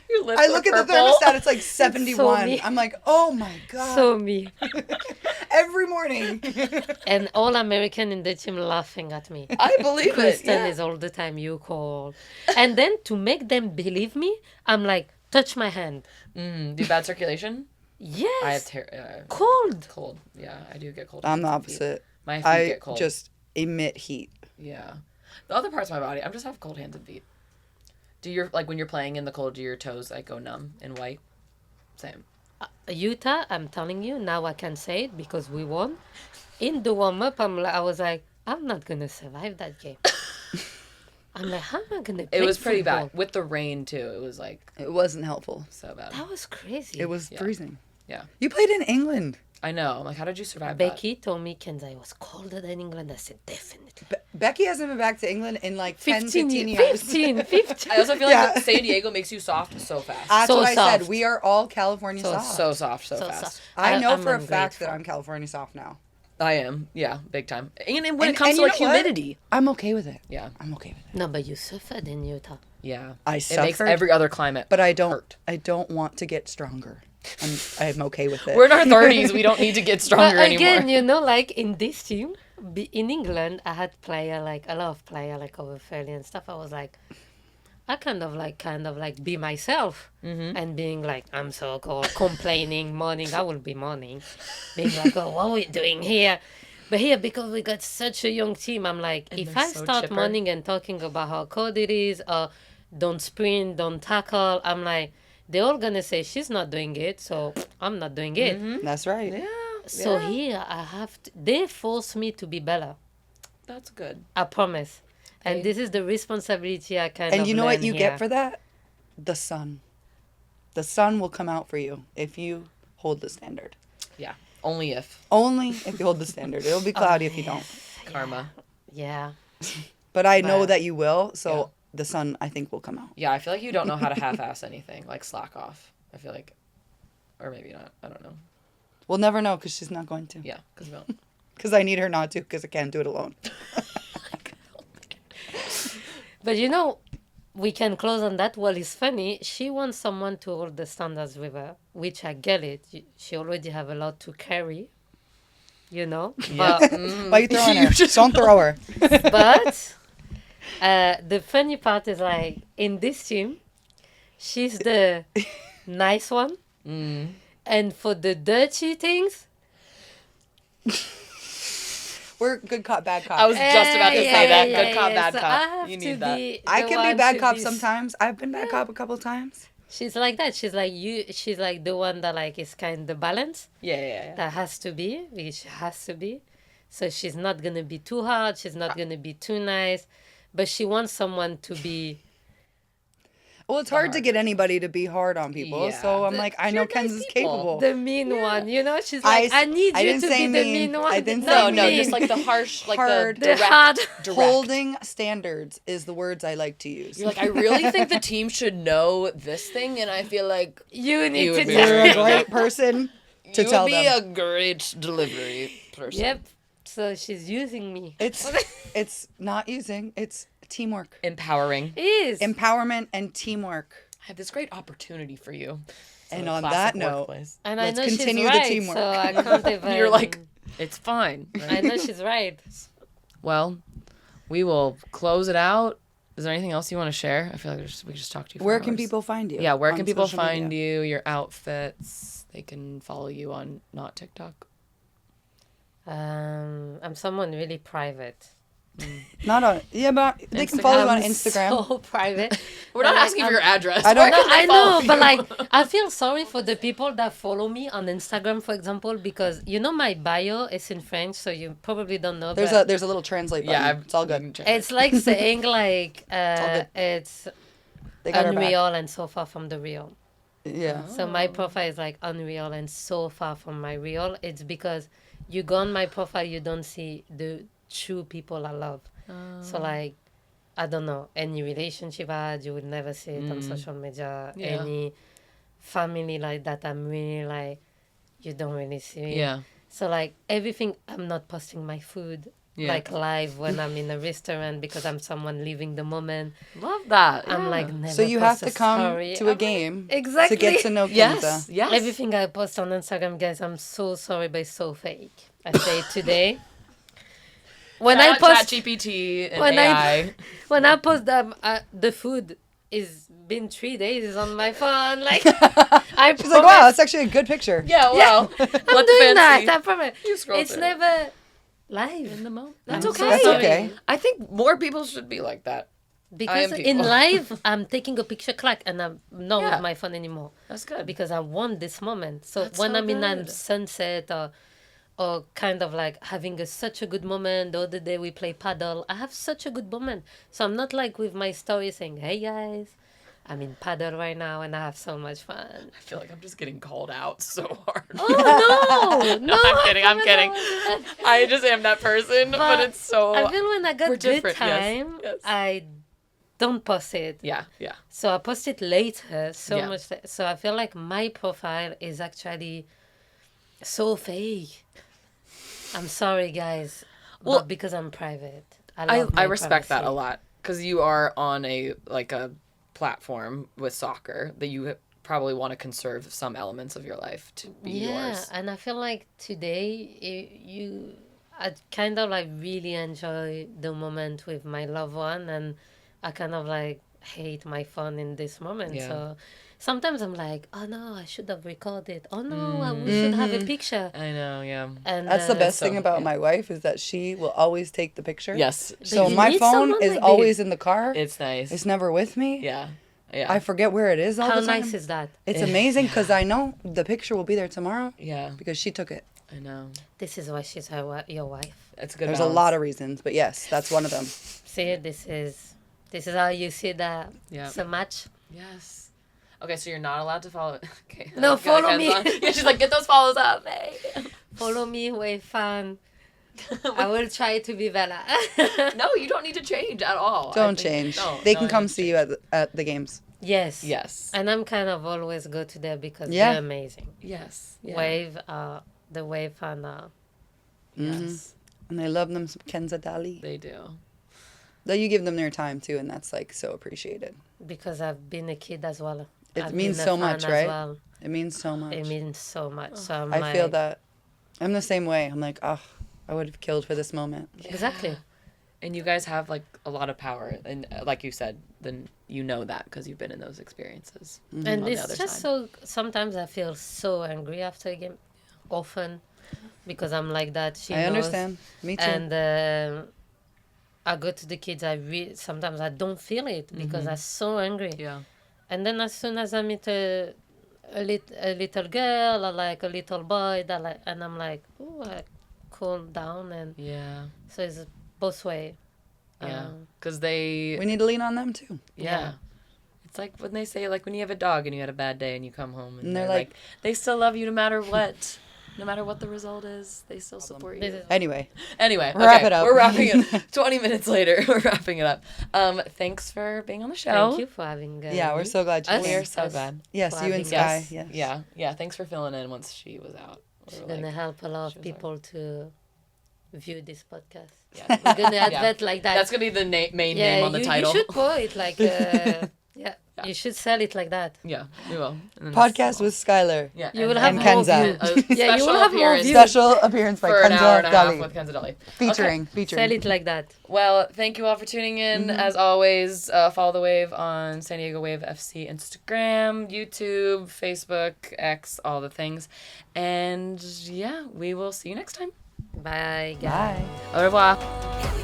your lips I are look at the purple. thermostat, it's like 71. me. I'm like, oh my God. So me. Every morning. And all American in the team laughing at me. I believe it. Kristen Yeah. is all the time you call. And then to make them believe me, I'm like, touch my hand. Do you have bad circulation? Yes. I have cold. cold. Yeah, I do get cold. I'm the hands and feet. opposite. My feet I get cold. just emit heat. Yeah. The other parts of my body, I just have cold hands and feet. Do your, like, when you're playing in the cold, do your toes, like, go numb and white? Same. Utah, I'm telling you, now I can say it because we won. In the warm-up, I was like, I'm not going to survive that game. I'm like, how am I going to play It was pretty football? bad. With the rain, too. It was, like, It wasn't helpful. so bad. That was crazy. It was freezing. Yeah. You played in England. I know. I'm like, how did you survive Becky told me, Kenza, it was colder than England. I said, definitely. Becky hasn't been back to England in like 10, 15 years. 15. that? I also feel Yeah. like San Diego makes you soft so fast. That's So what I soft. said. We are all California So soft. So soft, so So fast. soft. I know I'm for a fact that ungrateful. I'm California soft now. I am. Yeah, big time. And when it And- comes and to you like know what? humidity. I'm okay with it. Yeah. I'm okay with it. No, but you suffered in Utah. Yeah. I It makes suffered, every other climate. But I don't. hurt. I don't want to get stronger. I'm okay with it. We're in our 30s. We don't need to get stronger But again, anymore. you know, like in this team, in England, I had player like a lot of player like over 30 and stuff. I was like, I kind of like be myself and being like, I'm so cold, complaining, mourning. I will be mourning, being like, oh, what are we doing here? But here, because we got such a young team, I'm like, if they're I so start chipper. mourning and talking about how cold it is, or don't sprint, don't tackle, I'm like, they're all gonna say she's not doing it, so I'm not doing it. That's right. Yeah. So here I have to, they force me to be better. That's good. I promise. Okay. And this is the responsibility I kind of And you know what learn you here. get for that? The sun. The sun will come out for you if you hold the standard. Yeah. Only if. Only if you hold the standard. It'll be cloudy if you don't. Karma. Yeah. But I know But- that you will, so the sun, I think, will come out. Yeah, I feel like you don't know how to half-ass anything. Like, slack off. I feel like. Or maybe not. I don't know. We'll never know because she's not going to. Yeah, because we don't. Because I need her not to because I can't do it alone. But you know, we can close on that. Well, it's funny. She wants someone to hold the standards with her, which I get it. She already have a lot to carry, you know. But Why you throwing her? Don't throw her. but the funny part is like in this team, she's the nice one, and for the dirty things, We're good cop, bad cop. I was just about to say that. yeah, Good cop, yeah. bad So I cop. have You to need that. be I the can one be bad to cop be sometimes. I've been bad cop a couple times. She's like that. She's like you. She's like the one that like is kind of balanced. Yeah. That has to be, which has to be. So she's not gonna be too hard. She's not gonna be too nice, but she wants someone to be. Well, it's hard to get anybody to be hard on people. Yeah. So I'm like, I know You're nice Kenza's people. capable. The mean one, you know. She's like, I need you didn't to say be the mean. mean one. I didn't No, say not no, mean. just like the harsh, like Hard. the The direct. hard. direct. Holding standards is the words I like to use. You're like, I really think the team should know this thing, and I feel like You need You to would be tell You're a very them. great person to you tell would be them. a great delivery person. Yep. So she's using me. It's not using. It's teamwork, Empowering. It is. empowerment, and teamwork. I have this great opportunity for you. And a on classic that note, workplace. and let's I know continue she's the right, teamwork. so I can't even. You're like, it's fine. I know she's right. Well, we will close it out. Is there anything else you want to share? I feel like we just talked to you for where can hours. people find you? Yeah, where on can people social find media? you, your outfits? They can follow you on not TikTok. I'm someone really private. Not on. Yeah, but they can follow you on I'm Instagram. So private. We're not But, like, asking for your address. I don't- No, I follow know, you? but like, I feel sorry for the people that follow me on Instagram, for example, because you know my bio is in French, so you probably don't know. There's but a little translate button. Yeah, it's all good. It's like saying like good. it's They got our back. unreal and so far from the real. Yeah. So my profile is like unreal and so far from my real. It's because you go on my profile, you don't see the true people I love. So like, I don't know, any relationship I had, you would never see it on social media. Yeah. Any family like that, I'm really like, you don't really see it. Yeah. So like everything, I'm not posting my food like live when I'm in a restaurant because I'm someone living the moment. Love that. I'm yeah. like never. So you have post to a come story. to a I'm like, game exactly. to get to know Kenza. Yes. Yes. Everything I post on Instagram, guys, I'm so sorry, but it's so fake. I say it today. When I post ChatGPT and when AI. when I post the food is been 3 days on my phone. Like I She's like, wow, that's actually a good picture. Yeah, wow. I'm doing that. I promise. You scroll It's through. never live in the moment. That's I'm okay. so That's sorry. okay. I think more people should be like that. Because am in people. live, I'm taking a picture, clack, and I'm not Yeah. with my phone anymore. That's good. Because I want this moment. So That's when so I'm in a good. sunset or kind of like having such a good moment, the other day we play paddle, I have such a good moment. So I'm not like with my story saying, hey guys, I'm in paddle right now, and I have so much fun. I feel like I'm just getting called out so hard. Oh, no! I'm kidding. I'm kidding. I just am that person, but it's so. I feel when I we're got good different, yes, time, yes. I don't post it. Yeah, yeah. So I post it later, Yeah. So I feel like my profile is actually so fake. I'm sorry, guys. Well, but because I'm private. I love my respect that a privacy. lot because you are on a platform with soccer that you probably want to conserve some elements of your life to be yours. And I feel like today I kind of like really enjoy the moment with my loved one, and I kind of like hate my phone in this moment. Yeah. So sometimes I'm like, oh no, I should have recorded. Oh no, we should have a picture. I know, yeah. And That's the best so- thing about yeah. my wife is that she will always take the picture. Yes, So you my need phone someone is like always this. in the car. it's nice. It's never with me. Yeah, yeah. I forget where it is all How the time. nice is that? It's amazing because I know the picture will be there tomorrow yeah, because she took it. I know. This is why she's your wife. It's a good. There's a lot of reasons, but yes, that's one of them. See, this is how you see that Yeah. so much. Yes. Okay, so you're not allowed to follow. Okay. No, Okay, follow me. Yeah, she's like, get those follows up. Hey. Follow me, wave fun. I will try to be Bella. No, you don't need to change at all. I Don't think- change. no, They no, can you come don't see you at the games. Yes. Yes. And I'm kind of always go to there because Yeah. they're amazing. Yes. Yeah. Wave, the wave fan, Yes. And I love them some Kenza Dali. They do. Though you give them their time too, and that's like so appreciated. because I've been a kid as well. It I've means been a so fan much, as right? well. It means so much. It means so much. So I'm I feel like- that. I'm the same way. I'm like, oh, I would have killed for this moment. Exactly. And you guys have like a lot of power, and like you said, then you know that because you've been in those experiences. Mm-hmm. And on the it's other just side. so, sometimes I feel so angry after a game, often, because I'm like that. She I knows. understand. Me too. And I go to the kids, sometimes I don't feel it because I'm so angry. Yeah. And then as soon as I meet a little girl or like a little boy, and I'm like, oh, I cool down. And Yeah. so it's both way. Yeah. Um, Because they. we need to lean on them too. Yeah. It's like when they say, like, when you have a dog and you had a bad day and you come home and And they're they're like, they still love you no matter what. No matter what the result is, they still support This you. is- Anyway, Anyway, Wrap okay, it up. We're wrapping it. 20 minutes later, we're wrapping it up. Thanks for being on the show. Thank you for having yeah, we're me. so glad you Us? came. We're so Us. glad. Yes, for you and having Sky. us. Yes. Yeah, yeah. Thanks for filling in once she was out. We It's were gonna like, help a lot she of was like- people to view this podcast. yeah. We're gonna advert like that. That's gonna be the main yeah, name on the you, title. you should put it like yeah. You should sell it like that. Yeah, we will. And then Podcast with Skylar. Yeah, You will And have more Kenza. views. Yeah, you will have more views. Special appearance by for an hour and Kenza a half Dali. with Kenza Dali. Featuring. Sell it like that. Well, thank you all for tuning in. As always, follow the Wave on San Diego Wave FC Instagram, YouTube, Facebook, X, all the things. And yeah, we will see you next time. Bye, guys. Bye. Au revoir. Here we